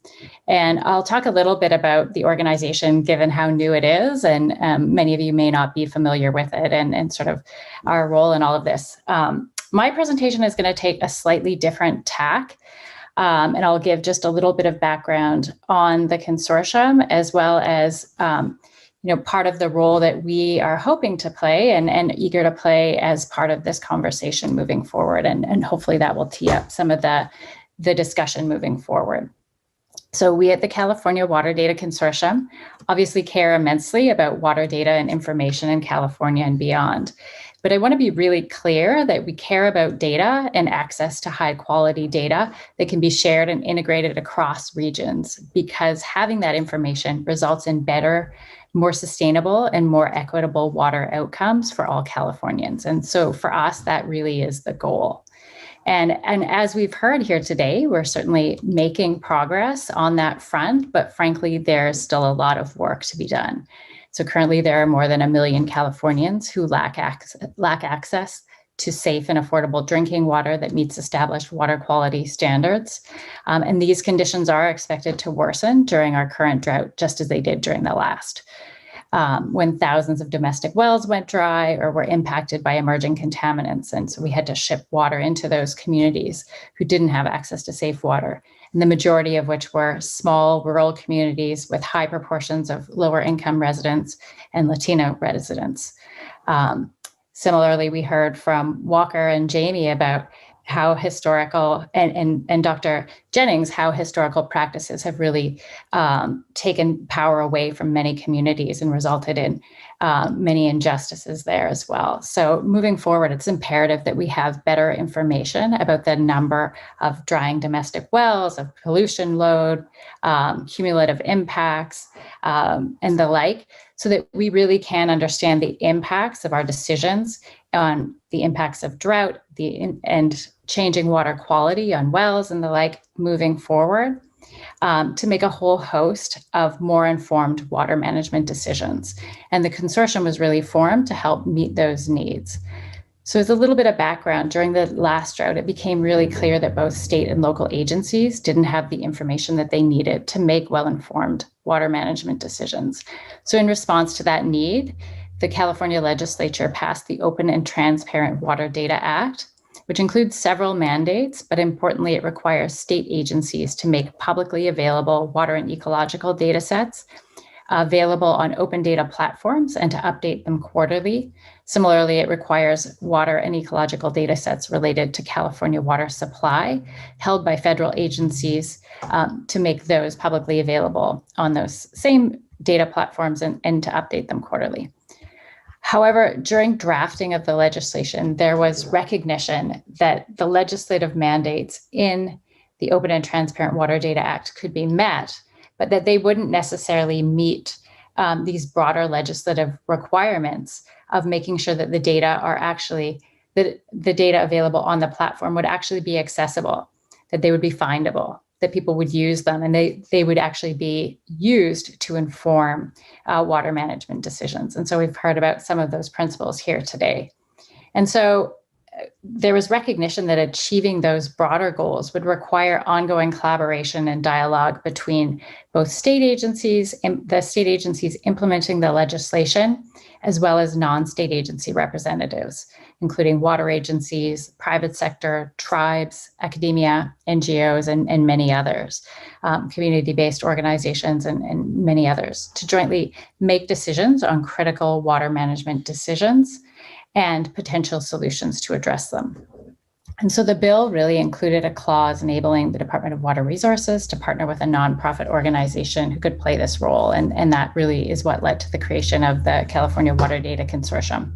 And I'll talk a little bit about the organization, given how new it is. And many of you may not be familiar with it and sort of our role in all of this. My presentation is going to take a slightly different tack. And I'll give just a little bit of background on the consortium, as well as part of the role that we are hoping to play and eager to play as part of this conversation moving forward. And hopefully that will tee up some of the discussion moving forward. So we at the California Water Data Consortium obviously care immensely about water data and information in California and beyond. But I want to be really clear that we care about data and access to high quality data that can be shared and integrated across regions, because having that information results in better, more sustainable and more equitable water outcomes for all Californians. And so for us, that really is the goal. And as we've heard here today, we're certainly making progress on that front, but frankly, there's still a lot of work to be done. So currently there are more than 1 million Californians who lack access to safe and affordable drinking water that meets established water quality standards. And these conditions are expected to worsen during our current drought, just as they did during the last. When thousands of domestic wells went dry or were impacted by emerging contaminants. And so we had to ship water into those communities who didn't have access to safe water, and the majority of which were small rural communities with high proportions of lower income residents and Latino residents. Similarly, we heard from Walker and Jaimie about how historical, and Dr. Jennings, how historical practices have really taken power away from many communities and resulted in many injustices there as well. So moving forward, it's imperative that we have better information about the number of drying domestic wells, of pollution load, cumulative impacts, and the like, so that we really can understand the impacts of our decisions on the impacts of drought, and changing water quality on wells and the like moving forward, to make a whole host of more informed water management decisions. And the consortium was really formed to help meet those needs. So as a little bit of background, during the last drought, it became really clear that both state and local agencies didn't have the information that they needed to make well-informed water management decisions. So in response to that need, the California legislature passed the Open and Transparent Water Data Act, which includes several mandates, but importantly, it requires state agencies to make publicly available water and ecological data sets available on open data platforms and to update them quarterly. Similarly, it requires water and ecological data sets related to California water supply held by federal agencies to make those publicly available on those same data platforms and to update them quarterly. However, during drafting of the legislation, there was recognition that the legislative mandates in the Open and Transparent Water Data Act could be met, but that they wouldn't necessarily meet these broader legislative requirements of making sure that the data are actually, that the data available on the platform would actually be accessible, that they would be findable, that people would use them, and they would actually be used to inform water management decisions. And so we've heard about some of those principles here today. And so there was recognition that achieving those broader goals would require ongoing collaboration and dialogue between both state agencies and the state agencies implementing the legislation, as well as non-state agency representatives, including water agencies, private sector, tribes, academia, NGOs, and many others, community-based organizations, and many others, to jointly make decisions on critical water management decisions and potential solutions to address them. And so the bill really included a clause enabling the Department of Water Resources to partner with a nonprofit organization who could play this role. And that really is what led to the creation of the California Water Data Consortium.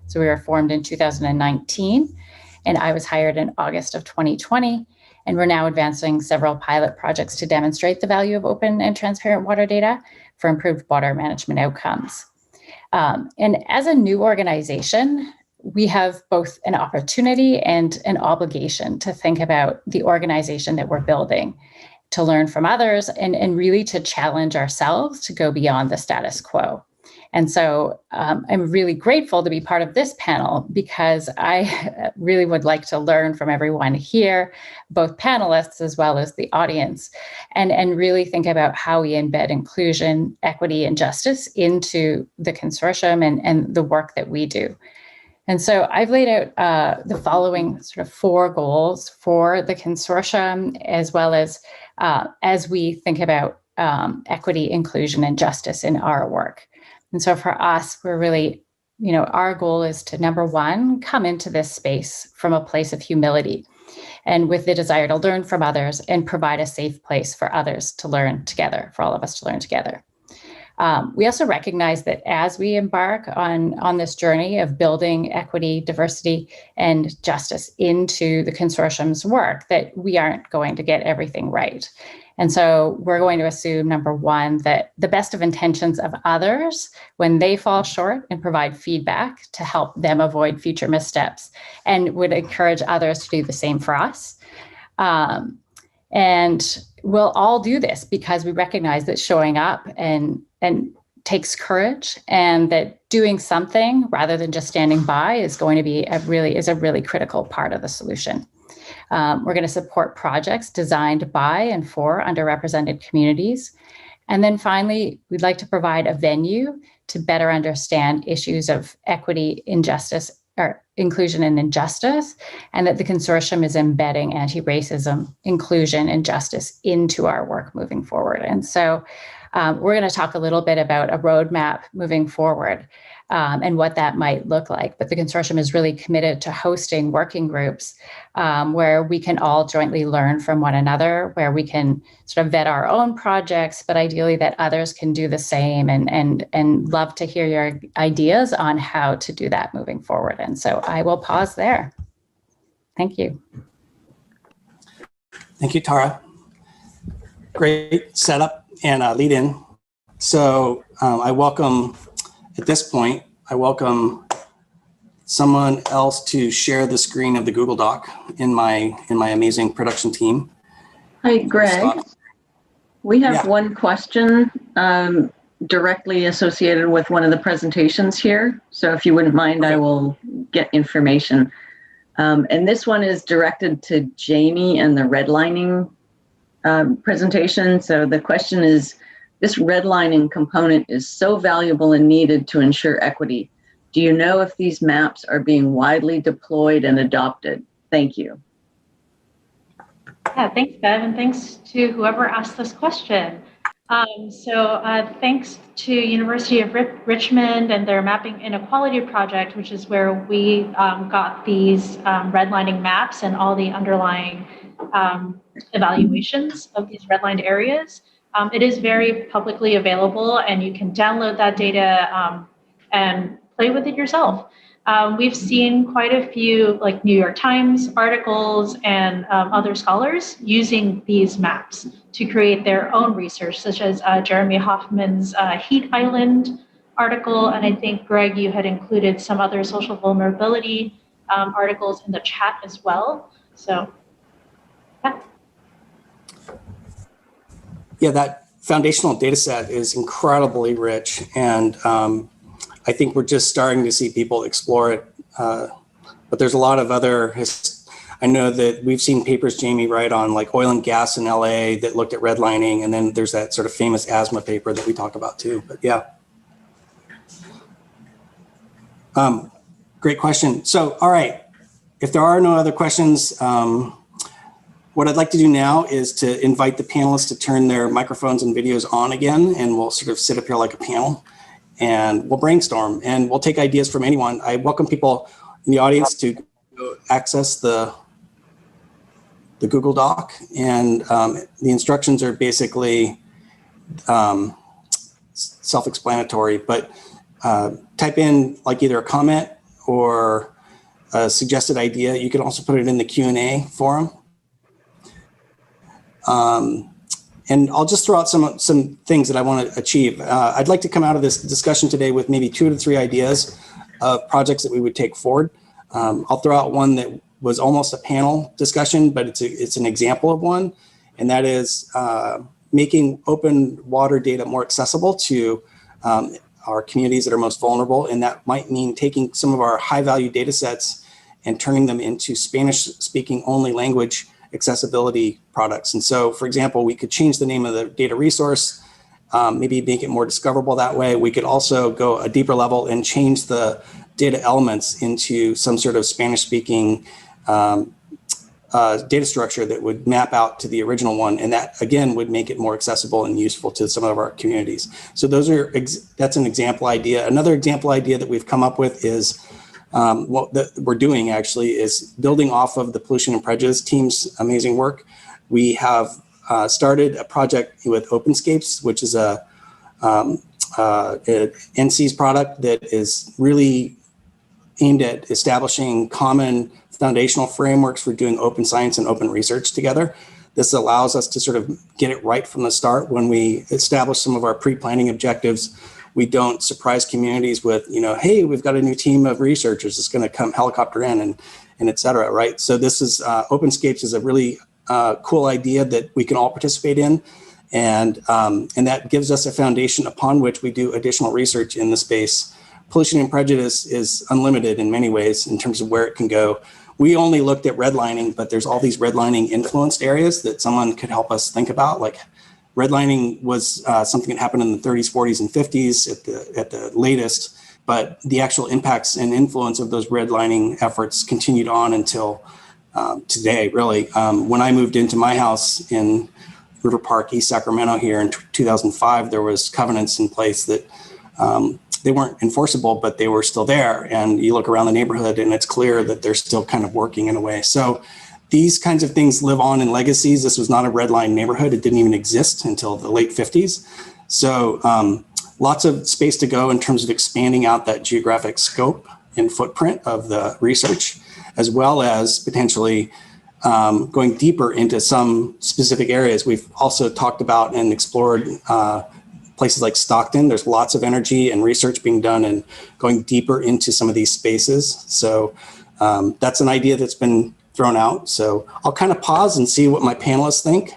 So we were formed in 2019, and I was hired in August of 2020. And we're now advancing several pilot projects to demonstrate the value of open and transparent water data for improved water management outcomes. And as a new organization, we have both an opportunity and an obligation to think about the organization that we're building, to learn from others, and really to challenge ourselves to go beyond the status quo. And so I'm really grateful to be part of this panel, because I really would like to learn from everyone here, both panelists as well as the audience, and really think about how we embed inclusion, equity, and justice into the consortium and the work that we do. And so I've laid out the following sort of 4 goals for the consortium, as well as we think about equity, inclusion, and justice in our work. And so for us, we're really, our goal is to, number one, come into this space from a place of humility, and with the desire to learn from others and provide a safe place for others to learn together, for all of us to learn together. We also recognize that as we embark on this journey of building equity, diversity, and justice into the consortium's work, that we aren't going to get everything right. And so we're going to assume, number one, that the best of intentions of others, when they fall short, and provide feedback to help them avoid future missteps, and would encourage others to do the same for us. And we'll all do this because we recognize that showing up and takes courage, and that doing something rather than just standing by is going to be a really critical part of the solution. We're going to support projects designed by and for underrepresented communities. And then finally, we'd like to provide a venue to better understand issues of equity, injustice, or inclusion and injustice, and that the consortium is embedding anti-racism, inclusion, and justice into our work moving forward. And so we're going to talk a little bit about a roadmap moving forward and what that might look like. But the consortium is really committed to hosting working groups where we can all jointly learn from one another, where we can sort of vet our own projects, but ideally that others can do the same, and love to hear your ideas on how to do that moving forward. And so I will pause there. Thank you. Thank you, Tara. Great setup and lead in. So at this point, I welcome someone else to share the screen of the Google Doc in my amazing production team. Hi, Greg. We have one question directly associated with one of the presentations here. So if you wouldn't mind, I will get information. And this one is directed to Jaimie and the redlining presentation. So the question is, this redlining component is so valuable and needed to ensure equity. Do you know if these maps are being widely deployed and adopted? Thank you. Yeah, thanks, Bev, and thanks to whoever asked this question. Thanks to University of Richmond and their Mapping Inequality project, which is where we got these redlining maps and all the underlying evaluations of these redlined areas. It is very publicly available, and you can download that data and play with it yourself. We've seen quite a few, like New York Times articles and other scholars using these maps to create their own research, such as Jeremy Hoffman's Heat Island article. And I think, Greg, you had included some other social vulnerability articles in the chat as well. So, yeah. Yeah, that foundational data set is incredibly rich, and I think we're just starting to see people explore it. But there's a lot of other, I know that we've seen papers, Jaimie, write on like oil and gas in LA that looked at redlining, and then there's that sort of famous asthma paper that we talk about too, but yeah. Great question. So, all right, if there are no other questions, what I'd like to do now is to invite the panelists to turn their microphones and videos on again, and we'll sort of sit up here like a panel, and we'll brainstorm, and we'll take ideas from anyone. I welcome people in the audience to access the Google Doc, and the instructions are basically self-explanatory, but type in like either a comment or a suggested idea. You can also put it in the Q&A forum. And I'll just throw out some things that I want to achieve. I'd like to come out of this discussion today with maybe 2 to 3 ideas of projects that we would take forward. I'll throw out one that was almost a panel discussion, but it's an example of one, and that is making open water data more accessible to our communities that are most vulnerable, and that might mean taking some of our high-value data sets and turning them into Spanish-speaking only language accessibility products. And so, for example, we could change the name of the data resource, maybe make it more discoverable that way. We could also go a deeper level and change the data elements into some sort of Spanish-speaking data structure that would map out to the original one. And that, again, would make it more accessible and useful to some of our communities. So that's an example idea. Another example idea that we've come up with is what we're doing actually is building off of the Pollution and Prejudice team's amazing work. We have started a project with OpenScapes, which is a NC's product that is really aimed at establishing common foundational frameworks for doing open science and open research together. This allows us to sort of get it right from the start. When we establish some of our pre-planning objectives, we don't surprise communities with, hey, we've got a new team of researchers that's going to come helicopter in and et cetera, right? So this is, OpenScapes is a really cool idea that we can all participate in. And that gives us a foundation upon which we do additional research in the space. Pollution and Prejudice is unlimited in many ways in terms of where it can go. We only looked at redlining, but there's all these redlining influenced areas that someone could help us think about. Like redlining was something that happened in the 30s, 40s, and 50s at the latest, but the actual impacts and influence of those redlining efforts continued on until today, really. When I moved into my house in River Park, East Sacramento here in 2005, there was covenants in place that they weren't enforceable, but they were still there. And you look around the neighborhood and it's clear that they're still kind of working in a way. So these kinds of things live on in legacies. This was not a red line neighborhood. It didn't even exist until the late 50s. So lots of space to go in terms of expanding out that geographic scope and footprint of the research, as well as potentially going deeper into some specific areas. We've also talked about and explored places like Stockton. There's lots of energy and research being done and going deeper into some of these spaces. So that's an idea that's been thrown out. So I'll kind of pause and see what my panelists think.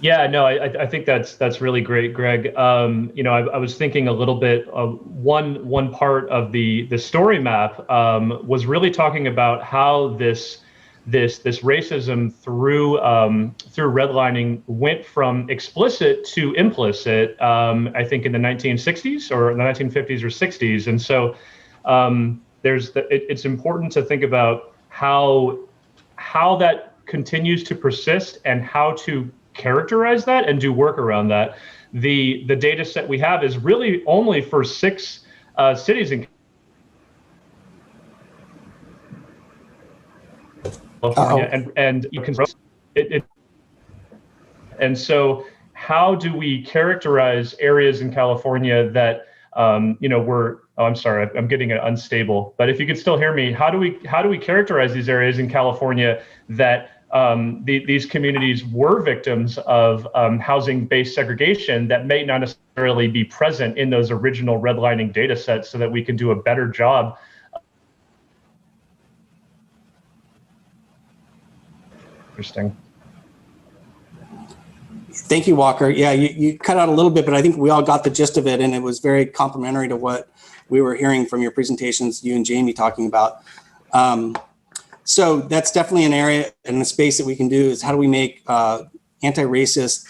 Yeah, no, I think that's really great, Greg. I was thinking a little bit of one part of the story map was really talking about how this racism through redlining went from explicit to implicit. I think in the 1960s or the 1950s or 60s, and so it's important to think about how that continues to persist and how to characterize that and do work around that. The data set we have is really only for 6 cities in California, and you can and so how do we characterize areas in California that I'm sorry, I'm getting unstable, but if you could still hear me, how do we characterize these areas in California that these communities were victims of housing-based segregation that may not necessarily be present in those original redlining data sets, so that we can do a better job. Interesting. Thank you, Walker. Yeah, you cut out a little bit, but I think we all got the gist of it, and it was very complimentary to what we were hearing from your presentations, you and Jaimie talking about. So that's definitely an area and a space that we can do is how do we make anti-racist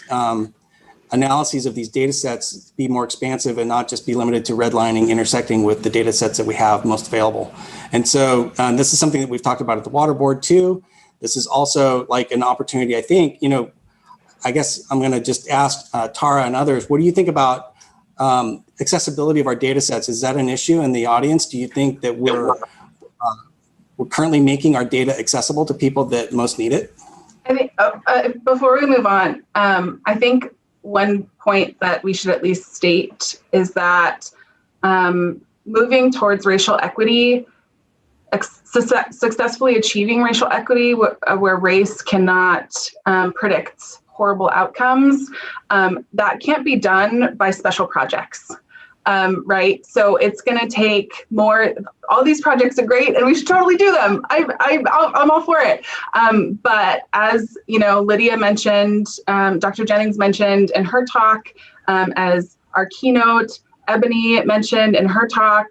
analyses of these data sets be more expansive and not just be limited to redlining intersecting with the data sets that we have most available. And so this is something that we've talked about at the Water Board too. This is also like an opportunity, I think, I guess I'm going to just ask Tara and others, what do you think about accessibility of our data sets? Is that an issue in the audience? Do you think that we're currently making our data accessible to people that most need it? I think before we move on, I think one point that we should at least state is that moving towards racial equity, successfully achieving racial equity where race cannot predict horrible outcomes, that can't be done by special projects. Right? So it's going to take more. All these projects are great, and we should totally do them. I'm all for it. But as Lydia mentioned, Dr. Jennings mentioned in her talk, as our keynote, Ebony mentioned in her talk,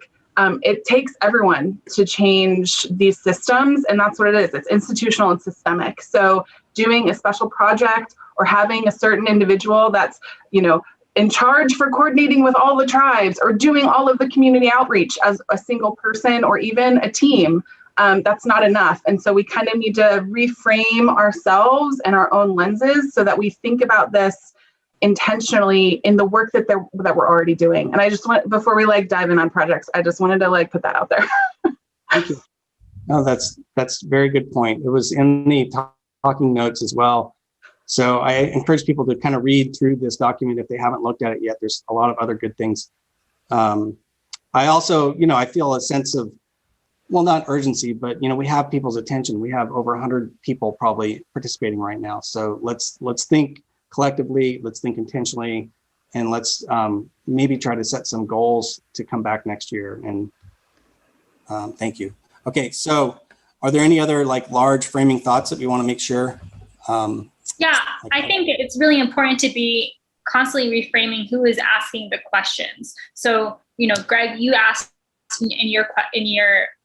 it takes everyone to change these systems, and that's what it is. It's institutional and systemic. So doing a special project or having a certain individual that's, in charge for coordinating with all the tribes or doing all of the community outreach as a single person or even a team, that's not enough. And so we kind of need to reframe ourselves and our own lenses so that we think about this intentionally in the work that we're already doing. And I just want, before we like dive in on projects, I just wanted to like put that out there. Thank you. No, that's a very good point. It was in the talking notes as well. So I encourage people to kind of read through this document if they haven't looked at it yet. There's a lot of other good things. I also, I feel a sense of, well, not urgency, but we have people's attention. We have over 100 people probably participating right now. So let's think collectively, let's think intentionally, and let's maybe try to set some goals to come back next year. And thank you. Okay, so are there any other like large framing thoughts that we want to make sure? Yeah, I think it's really important to be constantly reframing who is asking the questions. So, Greg, you asked in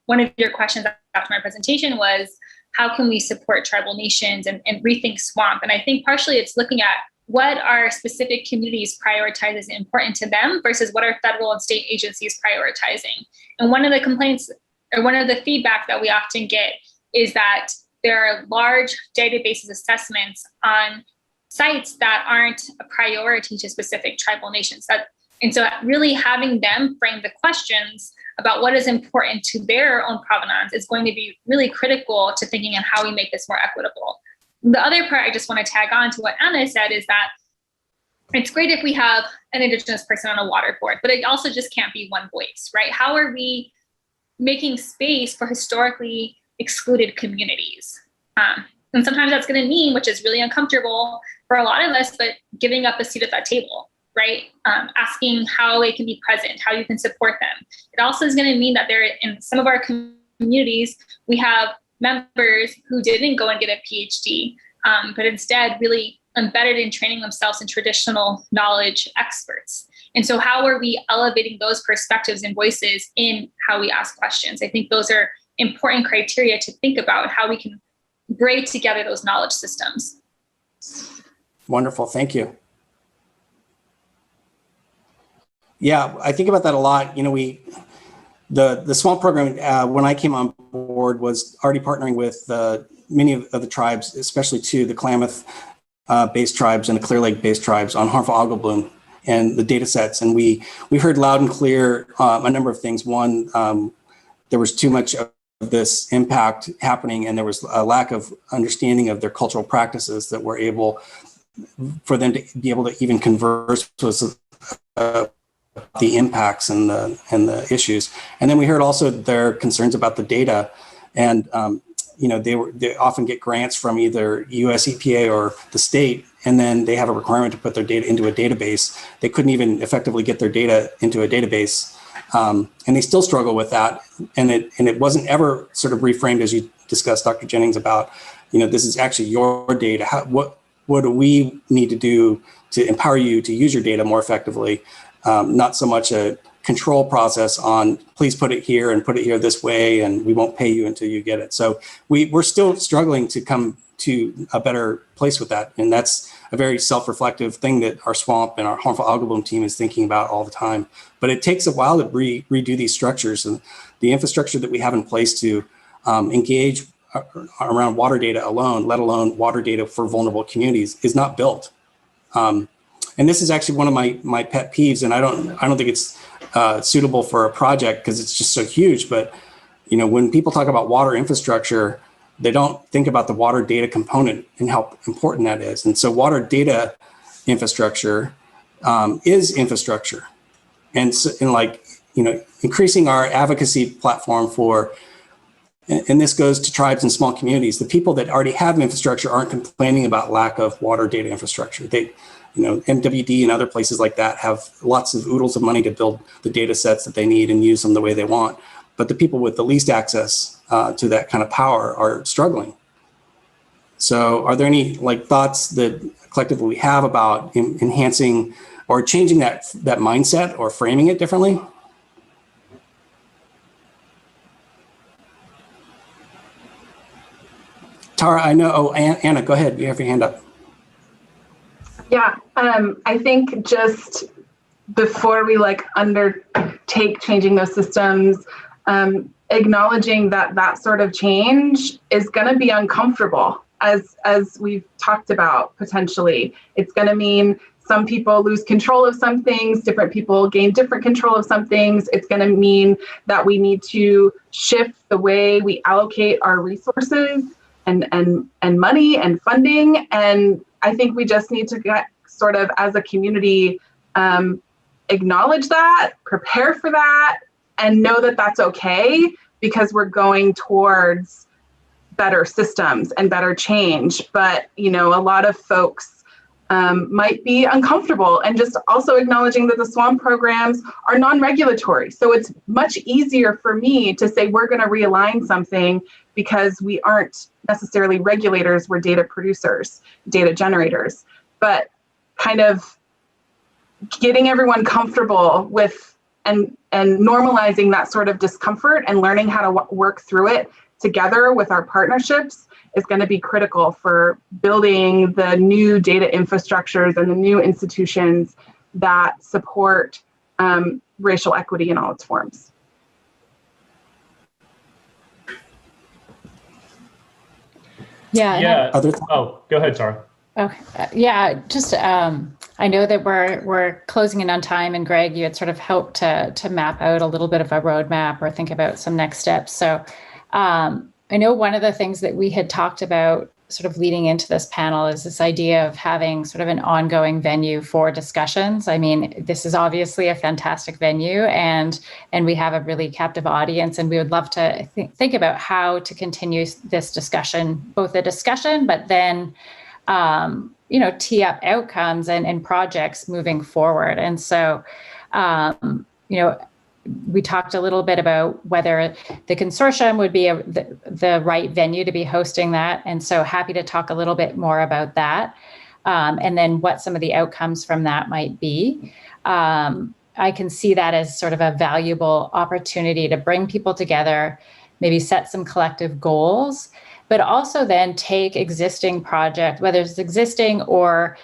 one of your questions after my presentation was, how can we support tribal nations and rethink swamp? And I think partially it's looking at what our specific communities prioritize as important to them versus what our federal and state agencies prioritizing. And one of the complaints or one of the feedback that we often get is that there are large databases assessments on sites that aren't a priority to specific tribal nations. And so really having them frame the questions about what is important to their own provenance is going to be really critical to thinking on how we make this more equitable. The other part I just want to tag on to what Anna said is that it's great if we have an Indigenous person on a water board, but it also just can't be one voice, right? How are we making space for historically excluded communities? And sometimes that's going to mean, which is really uncomfortable for a lot of us, but giving up a seat at that table, right? Asking how they can be present, how you can support them. It also is going to mean that in some of our communities, we have members who didn't go and get a PhD, but instead really embedded in training themselves in traditional knowledge experts. And so how are we elevating those perspectives and voices in how we ask questions? I think those are important criteria to think about how we can braid together those knowledge systems. Wonderful, thank you. Yeah, I think about that a lot. The swamp program, when I came on board, was already partnering with many of the tribes, especially the Klamath-based tribes and the Clear Lake-based tribes on harmful algal bloom and the data sets. And we heard loud and clear a number of things. One, there was too much of this impact happening, and there was a lack of understanding of their cultural practices that were able for them to be able to even converse with the impacts and the issues. And then we heard also their concerns about the data, and they often get grants from either US EPA or the state, and then they have a requirement to put their data into a database. They couldn't even effectively get their data into a database, and they still struggle with that. And it wasn't ever sort of reframed, as you discussed, Dr. Jennings, about this is actually your data. What do we need to do to empower you to use your data more effectively? Not so much a control process on please put it here and put it here this way, and we won't pay you until you get it. So we're still struggling to come to a better place with that. And that's a very self-reflective thing that our swamp and our harmful algal bloom team is thinking about all the time. But it takes a while to redo these structures, and the infrastructure that we have in place to engage around water data alone, let alone water data for vulnerable communities, is not built. And this is actually one of my pet peeves, and I don't think it's suitable for a project because it's just so huge. But when people talk about water infrastructure, they don't think about the water data component and how important that is. And so water data infrastructure is infrastructure, and increasing our advocacy platform for. And this goes to tribes and small communities. The people that already have infrastructure aren't complaining about lack of water data infrastructure. MWD and other places like that have lots of oodles of money to build the data sets that they need and use them the way they want. But the people with the least access to that kind of power are struggling. So are there any thoughts that collectively we have about enhancing or changing that mindset or framing it differently? Tara, I know, Anna, go ahead, you have your hand up. Yeah, I think just before we undertake changing those systems, acknowledging that sort of change is going to be uncomfortable, as we've talked about potentially. It's going to mean some people lose control of some things, different people gain different control of some things. It's going to mean that we need to shift the way we allocate our resources and money and funding. And I think we just need to get sort of as a community, acknowledge that, prepare for that, and know that that's okay, because we're going towards better systems and better change. But, you know, a lot of folks might be uncomfortable, and just also acknowledging that the SWAM programs are non-regulatory. So it's much easier for me to say we're going to realign something because we aren't necessarily regulators, we're data producers, data generators. But kind of getting everyone comfortable with and normalizing that sort of discomfort and learning how to work through it together with our partnerships is going to be critical for building the new data infrastructures and the new institutions that support racial equity in all its forms. Yeah. Oh, go ahead, Tara. Okay. Yeah, just I know that we're closing in on time, and Greg, you had sort of helped to map out a little bit of a roadmap or think about some next steps. So I know one of the things that we had talked about sort of leading into this panel is this idea of having sort of an ongoing venue for discussions. I mean, this is obviously a fantastic venue, and we have a really captive audience, and we would love to think about how to continue this discussion, both the discussion, but then you know, tee up outcomes and projects moving forward. And so, you know, we talked a little bit about whether the consortium would be the right venue to be hosting that. And so happy to talk a little bit more about that. And then what some of the outcomes from that might be. I can see that as sort of a valuable opportunity to bring people together, maybe set some collective goals, but also then take existing project, whether it's existing or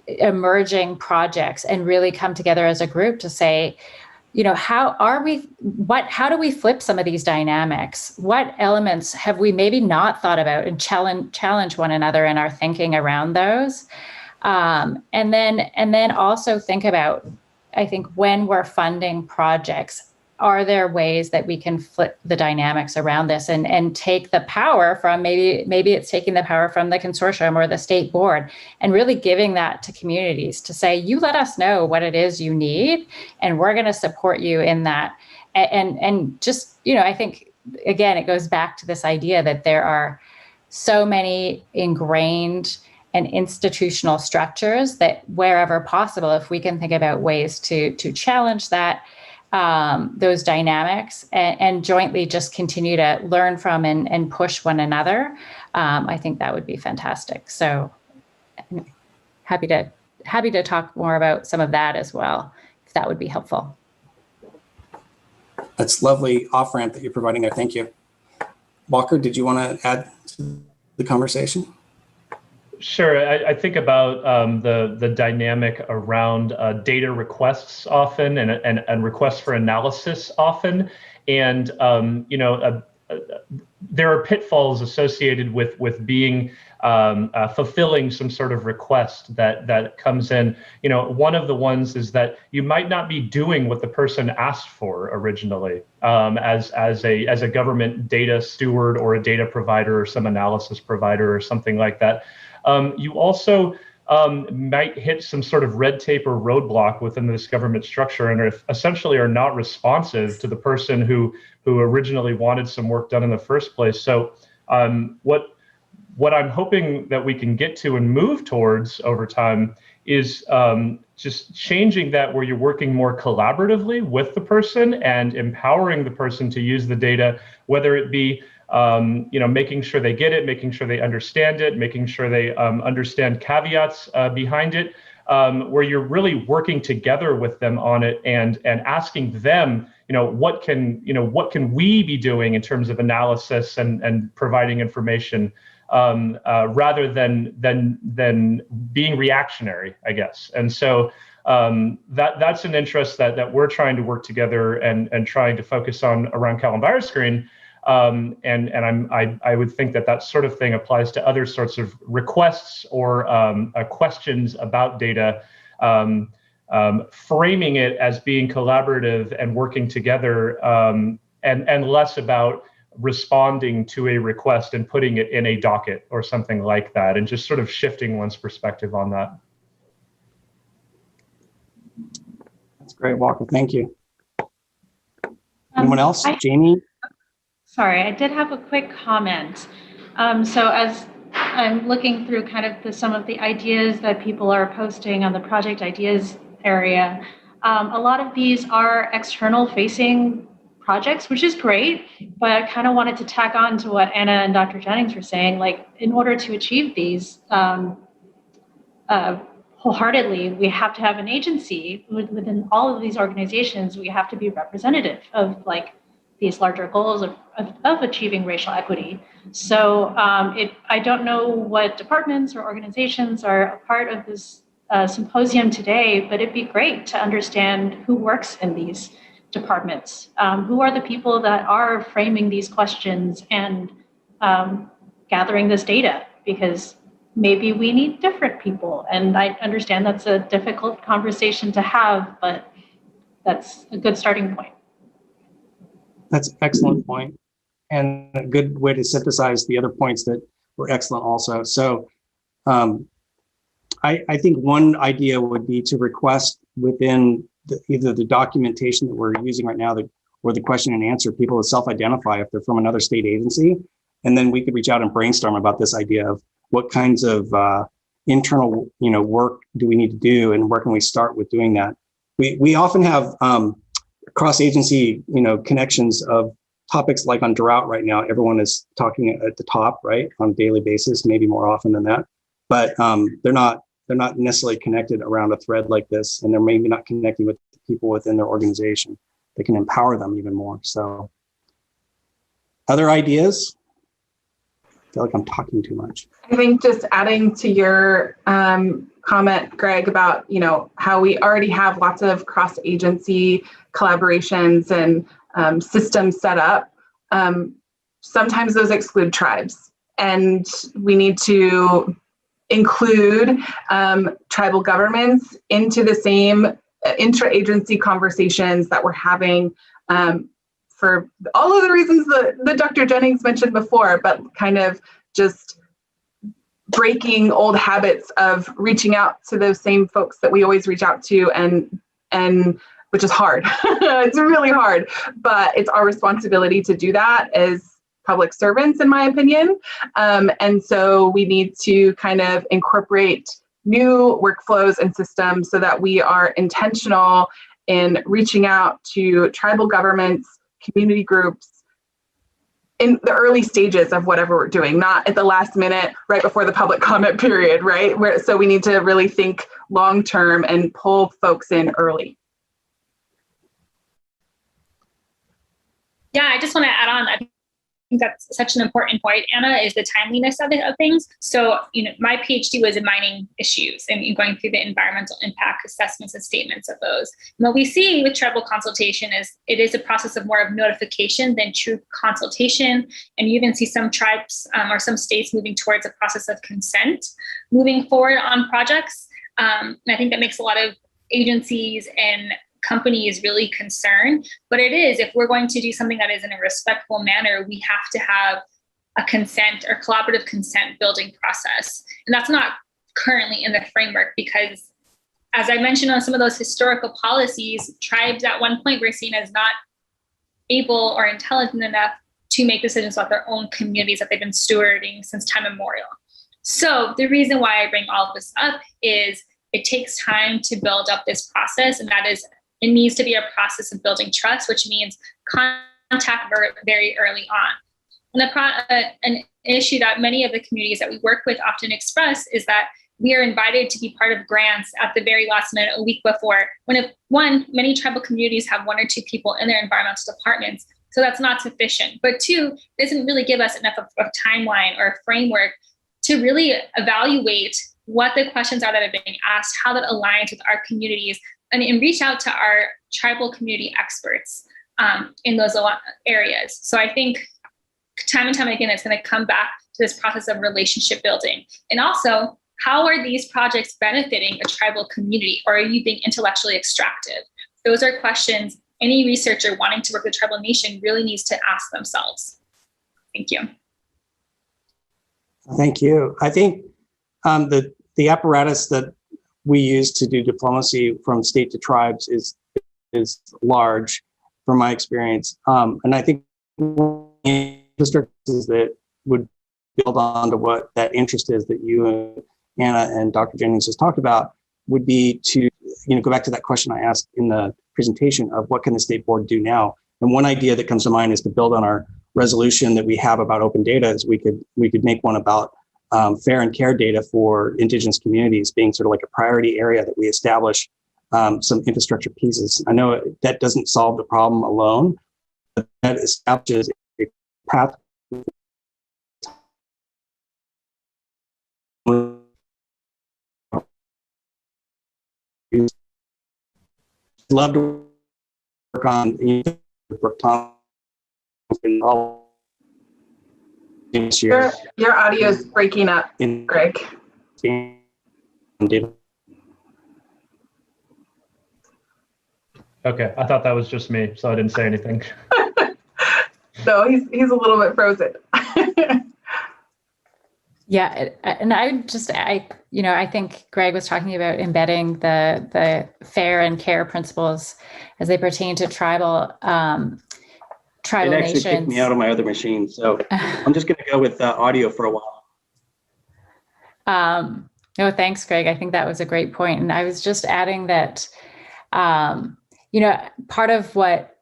emerging projects, and really come together as a group to say, you know, how do we flip some of these dynamics? What elements have we maybe not thought about, and challenge one another in our thinking around those? And then also think about, I think, when we're funding projects, are there ways that we can flip the dynamics around this and take the power from, maybe it's taking the power from the consortium or the state board, and really giving that to communities to say, you let us know what it is you need, and we're going to support you in that. And just, you know, I think, again, it goes back to this idea that there are so many ingrained and institutional structures that wherever possible, if we can think about ways to challenge that, those dynamics, and jointly just continue to learn from and push one another, I think that would be fantastic. So happy to talk more about some of that as well, if that would be helpful. That's lovely off-ramp that you're providing there. Thank you. Walker, did you want to add to the conversation? Sure. I think about the dynamic around data requests often, and requests for analysis often, and you know, there are pitfalls associated with being fulfilling some sort of request that comes in. You know, one of the ones is that you might not be doing what the person asked for originally, as a government data steward or a data provider or some analysis provider or something like that. You also might hit some sort of red tape or roadblock within this government structure, and essentially are not responsive to the person who originally wanted some work done in the first place. So what I'm hoping that we can get to and move towards over time is just changing that, where you're working more collaboratively with the person and empowering the person to use the data, whether it be you know, making sure they get it, making sure they understand it, making sure they understand caveats behind it, where you're really working together with them on it, and asking them, you know, what can we be doing in terms of analysis and providing information, rather than being reactionary, I guess. And so that's an interest that we're trying to work together and trying to focus on around CalEnviroScreen. And I would think that sort of thing applies to other sorts of requests or questions about data framing it as being collaborative and working together, and less about responding to a request and putting it in a docket or something like that, and just sort of shifting one's perspective on that. That's great, Walker. Thank you. Anyone else? Jaimie? Sorry, I did have a quick comment. So as I'm looking through kind of some of the ideas that people are posting on the project ideas area, a lot of these are external facing projects, which is great, but I kind of wanted to tack on to what Anna and Dr. Jennings were saying, like in order to achieve these wholeheartily, we have to have an agency within all of these organizations. We have to be representative of like these larger goals of achieving racial equity. So I don't know what departments or organizations are a part of this symposium today, but it'd be great to understand who works in these departments, who are the people that are framing these questions and gathering this data, because maybe we need different people. And I understand that's a difficult conversation to have, but that's a good starting point. That's an excellent point, and a good way to synthesize the other points that were excellent also. So I think one idea would be to request within either the documentation that we're using right now or the question and answer, people to self-identify if they're from another state agency. And then we could reach out and brainstorm about this idea of what kinds of internal work do we need to do, and where can we start with doing that. We often have cross-agency, connections of topics like on drought right now. Everyone is talking at the top, right, on a daily basis, maybe more often than that. But they're not necessarily connected around a thread like this, and they're maybe not connecting with the people within their organization that can empower them even more. So, other ideas? I feel like I'm talking too much. I think just adding to your comment, Greg, about how we already have lots of cross-agency collaborations and systems set up. Sometimes those exclude tribes, and we need to include tribal governments into the same intra-agency conversations that we're having for all of the reasons that Dr. Jennings mentioned before, but kind of just breaking old habits of reaching out to those same folks that we always reach out to, and which is hard. It's really hard, but it's our responsibility to do that as public servants, in my opinion. And so we need to kind of incorporate new workflows and systems so that we are intentional in reaching out to tribal governments, community groups, in the early stages of whatever we're doing, not at the last minute, right before the public comment period, right? So we need to really think long-term and pull folks in early. Yeah, I just want to add on. I think that's such an important point, Anna, is the timeliness of things. So, my PhD was in mining issues and going through the environmental impact assessments and statements of those. And what we see with tribal consultation is it is a process of more of notification than true consultation. And you even see some tribes or some states moving towards a process of consent moving forward on projects. And I think that makes a lot of agencies and companies really concerned, but it is, if we're going to do something that is in a respectful manner, we have to have a consent or collaborative consent building process. And that's not currently in the framework because, as I mentioned on some of those historical policies, tribes at one point were seen as not able or intelligent enough to make decisions about their own communities that they've been stewarding since time immemorial. So the reason why I bring all of this up is it takes time to build up this process, and that is, it needs to be a process of building trust, which means contact very early on. And an issue that many of the communities that we work with often express is that we are invited to be part of grants at the very last minute, a week before, when many tribal communities have one or two people in their environmental departments. So that's not sufficient. But two, it doesn't really give us enough of a timeline or a framework to really evaluate what the questions are that are being asked, how that aligns with our communities, and reach out to our tribal community experts in those areas. So I think time and time again, it's going to come back to this process of relationship building. And also, How are these projects benefiting a tribal community, or are you being intellectually extractive? Those are questions any researcher wanting to work with a tribal nation really needs to ask themselves. Thank you. Thank you. I think the apparatus that we use to do diplomacy from state to tribes is large, from my experience, and I think infrastructures that would build on to what that interest is that you and Anna and Dr. Jennings just talked about would be to go back to that question I asked in the presentation of what can the state board do now. And one idea that comes to mind is to build on our resolution that we have about open data. Is we could make one about fair and care data for Indigenous communities being sort of like a priority area that we establish some infrastructure pieces. I know that doesn't solve the problem alone, but that establishes a path. Love to work on this year. Your audio is breaking up, Greg. Okay, I thought that was just me, so I didn't say anything. No, he's a little bit frozen. Yeah, and I think Greg was talking about embedding the fair and care principles as they pertain to tribal nations. It actually kicked me out of my other machine, so I'm just going to go with audio for a while. No, thanks, Greg. I think that was a great point, and I was just adding that, part of what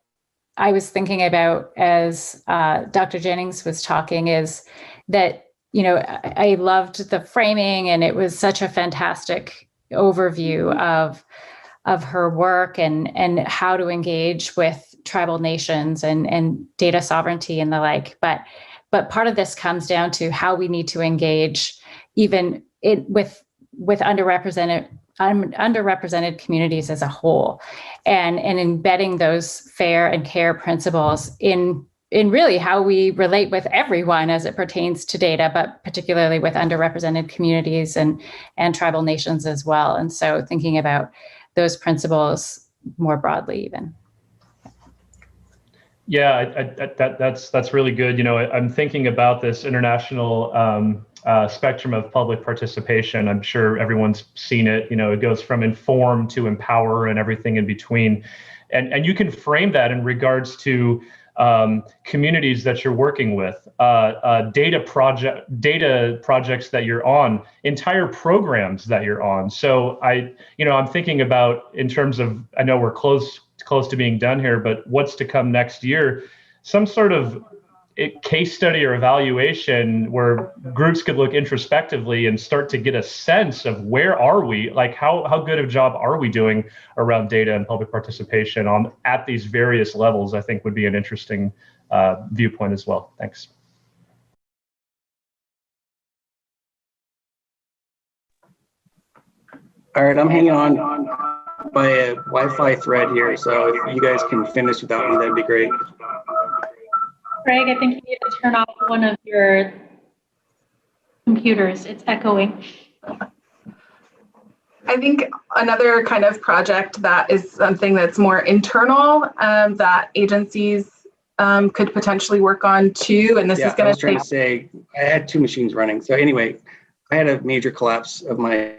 I was thinking about as Dr. Jennings was talking is that. I loved the framing, and it was such a fantastic overview of her work and how to engage with tribal nations and data sovereignty and the like. But part of this comes down to how we need to engage even with underrepresented communities as a whole, and embedding those fair and care principles in really how we relate with everyone as it pertains to data, but particularly with underrepresented communities and tribal nations as well. And so thinking about those principles more broadly even. Yeah, that's really good. I'm thinking about this international spectrum of public participation. I'm sure everyone's seen it. It goes from inform to empower and everything in between. And you can frame that in regards to communities that you're working with, data projects that you're on, entire programs that you're on. So I'm thinking about in terms of, I know we're close to being done here, but what's to come next year, some sort of case study or evaluation where groups could look introspectively and start to get a sense of where are we, like how good of a job are we doing around data and public participation at these various levels, I think would be an interesting viewpoint as well. Thanks. All right, I'm hanging on by a Wi-Fi thread here, so if you guys can finish without me, that'd be great. Greg, I think you need to turn off one of your computers. It's echoing. I think another kind of project that is something that's more internal that agencies could potentially work on too, and this is going to. I was trying to say I had two machines running. So anyway, I had a major collapse of my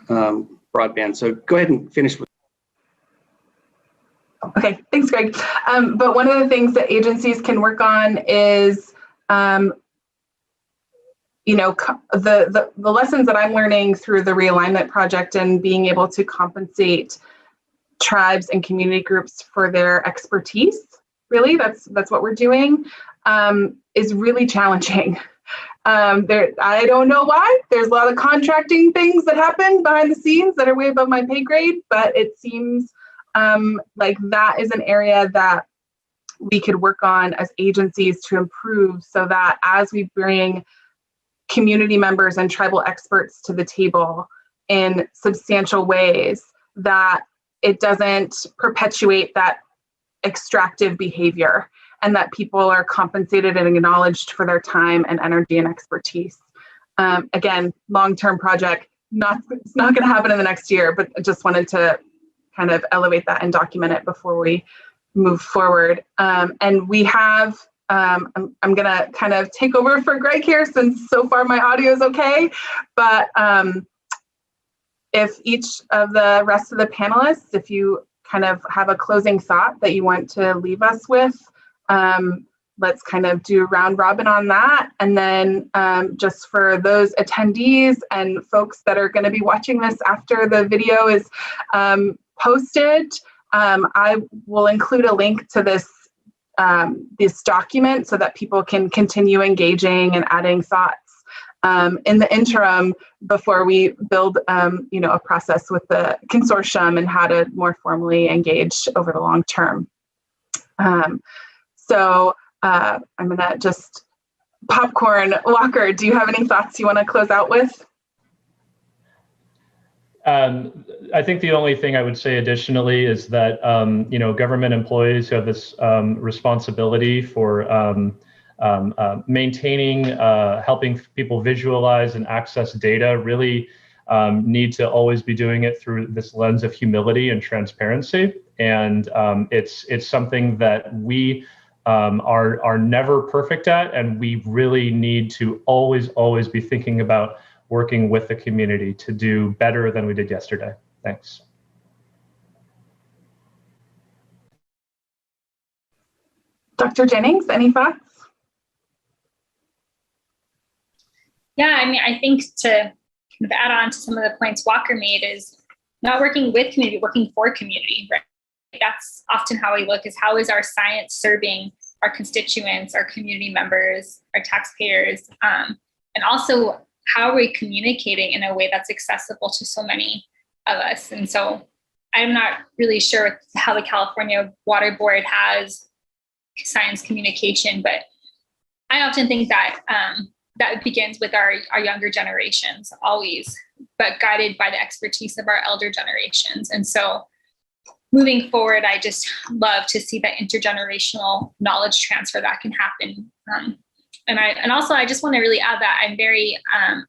broadband. So go ahead and finish with. Okay, thanks, Greg. But one of the things that agencies can work on is, the lessons that I'm learning through the Realignment project and being able to compensate tribes and community groups for their expertise. Really, that's what we're doing. Is really challenging. I don't know why. There's a lot of contracting things that happen behind the scenes that are way above my pay grade, but it seems like that is an area that we could work on as agencies to improve, so that as we bring community members and tribal experts to the table in substantial ways, that it doesn't perpetuate that extractive behavior, and that people are compensated and acknowledged for their time and energy and expertise. Again, long-term project, it's not going to happen in the next year, but I just wanted to kind of elevate that and document it before we move forward. And we have, I'm going to kind of take over for Greg here since so far my audio is okay, but if each of the rest of the panelists, if you kind of have a closing thought that you want to leave us with, let's kind of do round robin on that. And then just for those attendees and folks that are going to be watching this after the video is posted, I will include a link to this document so that people can continue engaging and adding thoughts in the interim before we build a process with the consortium and how to more formally engage over the long term. So I'm gonna just popcorn. Walker, do you have any thoughts you want to close out with? I think the only thing I would say additionally is that government employees who have this responsibility for maintaining, helping people visualize and access data really need to always be doing it through this lens of humility and transparency. And it's something that we are never perfect at, and we really need to always be thinking about working with the community to do better than we did yesterday. Thanks. Dr. Jennings, any thoughts? Yeah, I mean, I think to kind of add on to some of the points Walker made is not working with community, working for community, right? That's often how we look, is how is our science serving our constituents, our community members, our taxpayers, and also how are we communicating in a way that's accessible to so many of us. And so I'm not really sure how the California Water Board has science communication, but I often think that that begins with our younger generations always, but guided by the expertise of our elder generations. And so moving forward, I just love to see that intergenerational knowledge transfer that can happen. And also, I just want to really add that I'm very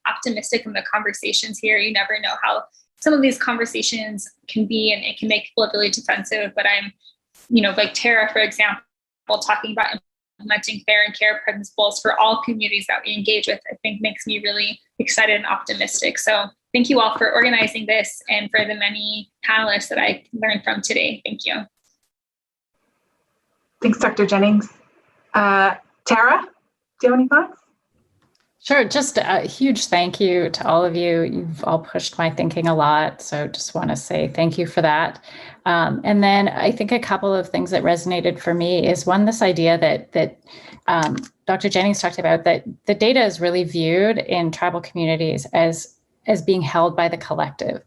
optimistic in the conversations here. You never know how some of these conversations can be, and it can make people really defensive. But I'm, like Tara, for example, talking about implementing fair and care principles for all communities that we engage with, I think makes me really excited and optimistic. So thank you all for organizing this and for the many panelists that I learned from today. Thank you. Thanks, Dr. Jennings. Tara? Do you have any thoughts? Sure. Just a huge thank you to all of you. You've all pushed my thinking a lot. So just want to say thank you for that. And then I think a couple of things that resonated for me is one, this idea that Dr. Jennings talked about, that the data is really viewed in tribal communities as being held by the collective,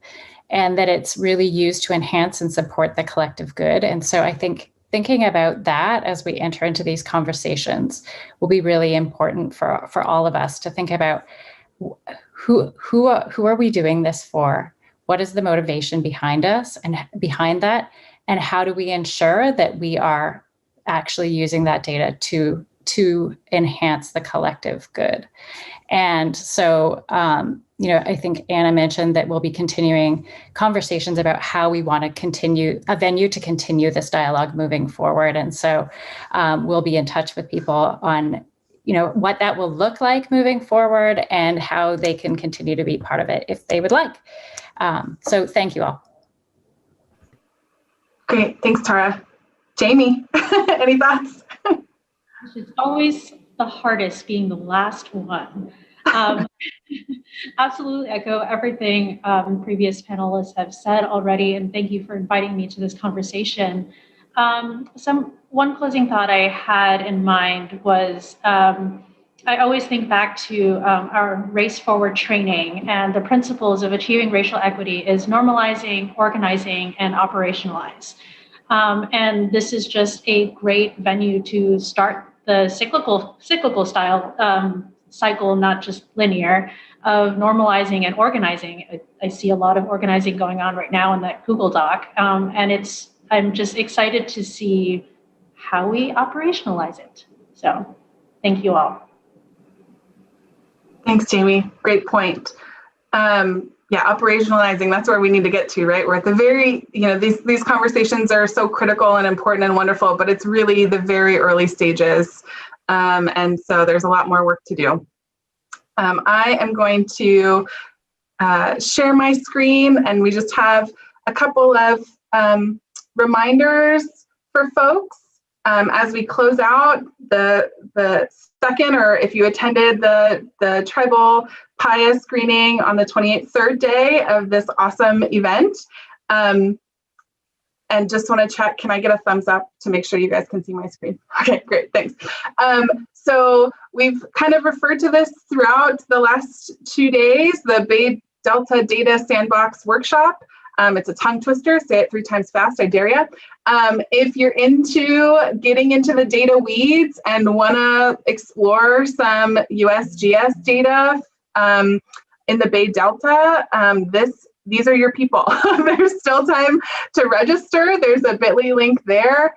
and that it's really used to enhance and support the collective good. And so I think thinking about that as we enter into these conversations will be really important for all of us to think about who are we doing this for? What is the motivation behind us and behind that? And how do we ensure that we are actually using that data to enhance the collective good? And so, I think Anna mentioned that we'll be continuing conversations about how we want to continue a venue to continue this dialogue moving forward. And so we'll be in touch with people on, what that will look like moving forward and how they can continue to be part of it if they would like. So thank you all. Great, thanks, Tara. Jaimie, any thoughts? It's always the hardest being the last one. Absolutely echo everything previous panelists have said already, and thank you for inviting me to this conversation. One closing thought I had in mind was I always think back to our Race Forward training, and the principles of achieving racial equity is normalizing, organizing, and operationalize. And this is just a great venue to start the cyclical style cycle, not just linear, of normalizing and organizing. I see a lot of organizing going on right now in that Google Doc, and I'm just excited to see how we operationalize it. So thank you all. Thanks, Jaimie. Great point. Yeah, operationalizing, that's where we need to get to, right? We're at the very, these conversations are so critical and important and wonderful, but it's really the very early stages. And so there's a lot more work to do. I am going to share my screen, and we just have a couple of reminders for folks as we close out the second, or if you attended the tribal PIA screening on the 28th, third day of this awesome event. And just want to check, can I get a thumbs up to make sure you guys can see my screen? Okay, great, thanks. So we've kind of referred to this throughout the last 2 days, the Bay Delta Data Sandbox Workshop. It's a tongue twister, say it 3 times fast, I dare ya. If you're into getting into the data weeds and wanna explore some USGS data in the Bay Delta, these are your people. There's still time to register. There's a bit.ly link there.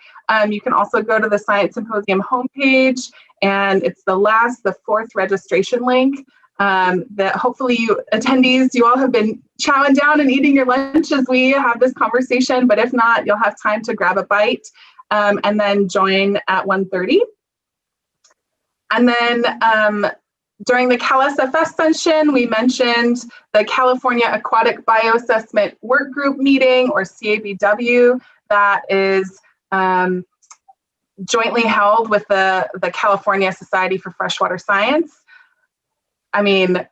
You can also go to the Science Symposium homepage, and it's the 4th registration link. That hopefully attendees, you all have been chowing down and eating your lunch as we have this conversation, but if not, you'll have time to grab a bite and then join at 1:30. And then during the CalSFS session, we mentioned the California Aquatic Bioassessment Work Group meeting, or CABW, that is jointly held with the California Society for Freshwater Science. I mean,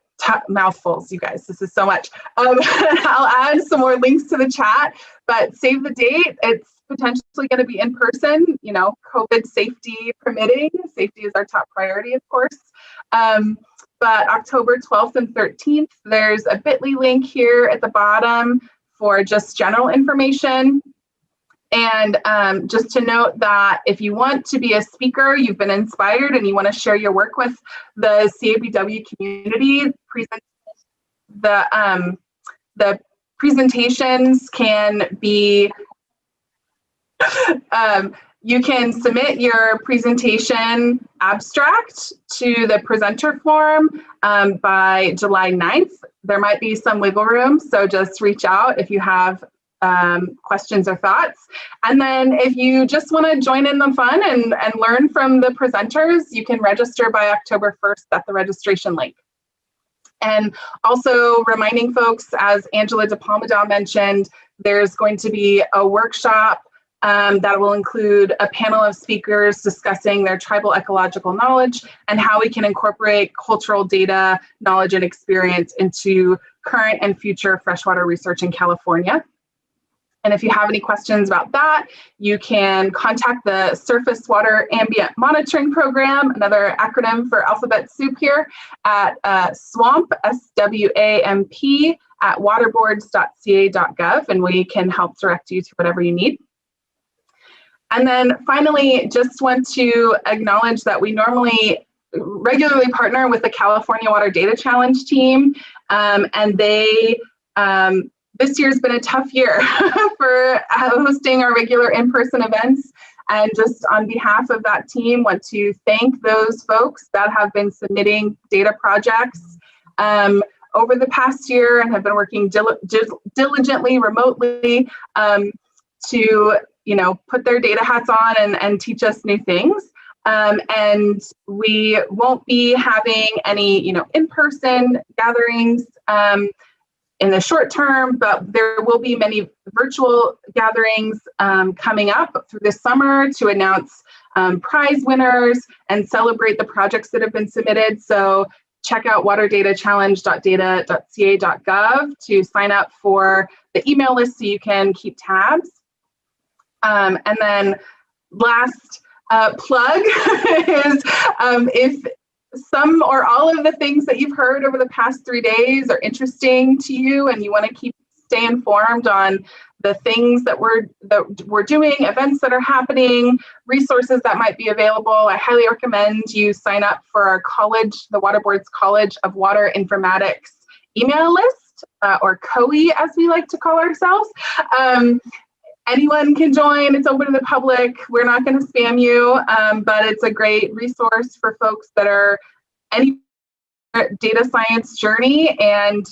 mouthfuls, you guys, this is so much. I'll add some more links to the chat, but save the date. It's potentially going to be in person, COVID safety permitting. Safety is our top priority, of course. But October 12th and 13th, there's a bit.ly link here at the bottom for just general information. And just to note that if you want to be a speaker, you've been inspired, and you want to share your work with the CABW community, the presentations can be, you can submit your presentation abstract to the presenter forum by July 9th. There might be some wiggle room, so just reach out if you have questions or thoughts. And then if you just want to join in the fun and learn from the presenters, you can register by October 1st at the registration link. And also reminding folks, as Angela DePalmadale mentioned, there's going to be a workshop that will include a panel of speakers discussing their tribal ecological knowledge and how we can incorporate cultural data, knowledge, and experience into current and future freshwater research in California. And if you have any questions about that, you can contact the Surface Water Ambient Monitoring Program, another acronym for alphabet soup here, at SWAMP, SWAMP, at waterboards.ca.gov, and we can help direct you to whatever you need. And then finally, just want to acknowledge that we regularly partner with the California Water Data Challenge team, and they, this year's been a tough year for hosting our regular in-person events. And just on behalf of that team, want to thank those folks that have been submitting data projects over the past year and have been working diligently, remotely to put their data hats on and teach us new things. And we won't be having any in-person gatherings in the short term, but there will be many virtual gatherings coming up through the summer to announce prize winners and celebrate the projects that have been submitted. So check out waterdatachallenge.data.ca.gov to sign up for the email list so you can keep tabs. And then last plug is if some or all of the things that you've heard over the past 3 days are interesting to you and you want to stay informed on the things that we're doing, events that are happening, resources that might be available, I highly recommend you sign up for our college, the Water Board's College of Water Informatics email list, or COE as we like to call ourselves. Anyone can join, it's open to the public. We're not going to spam you, but it's a great resource for folks that are data science journey, and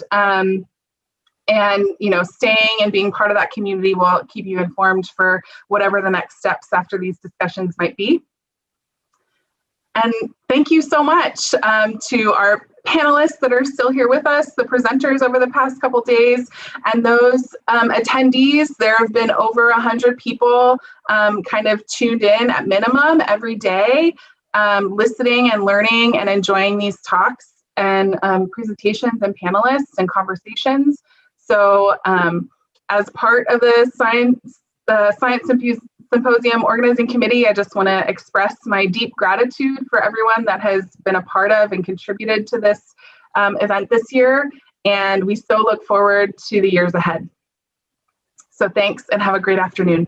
staying and being part of that community will keep you informed for whatever the next steps after these discussions might be. And thank you so much to our panelists that are still here with us, the presenters over the past couple days, and those attendees. There have been over 100 people kind of tuned in at minimum every day, listening and learning and enjoying these talks and presentations and panelists and conversations. So as part of the Science Symposium Organizing Committee, I just want to express my deep gratitude for everyone that has been a part of and contributed to this event this year. And we so look forward to the years ahead. So thanks and have a great afternoon.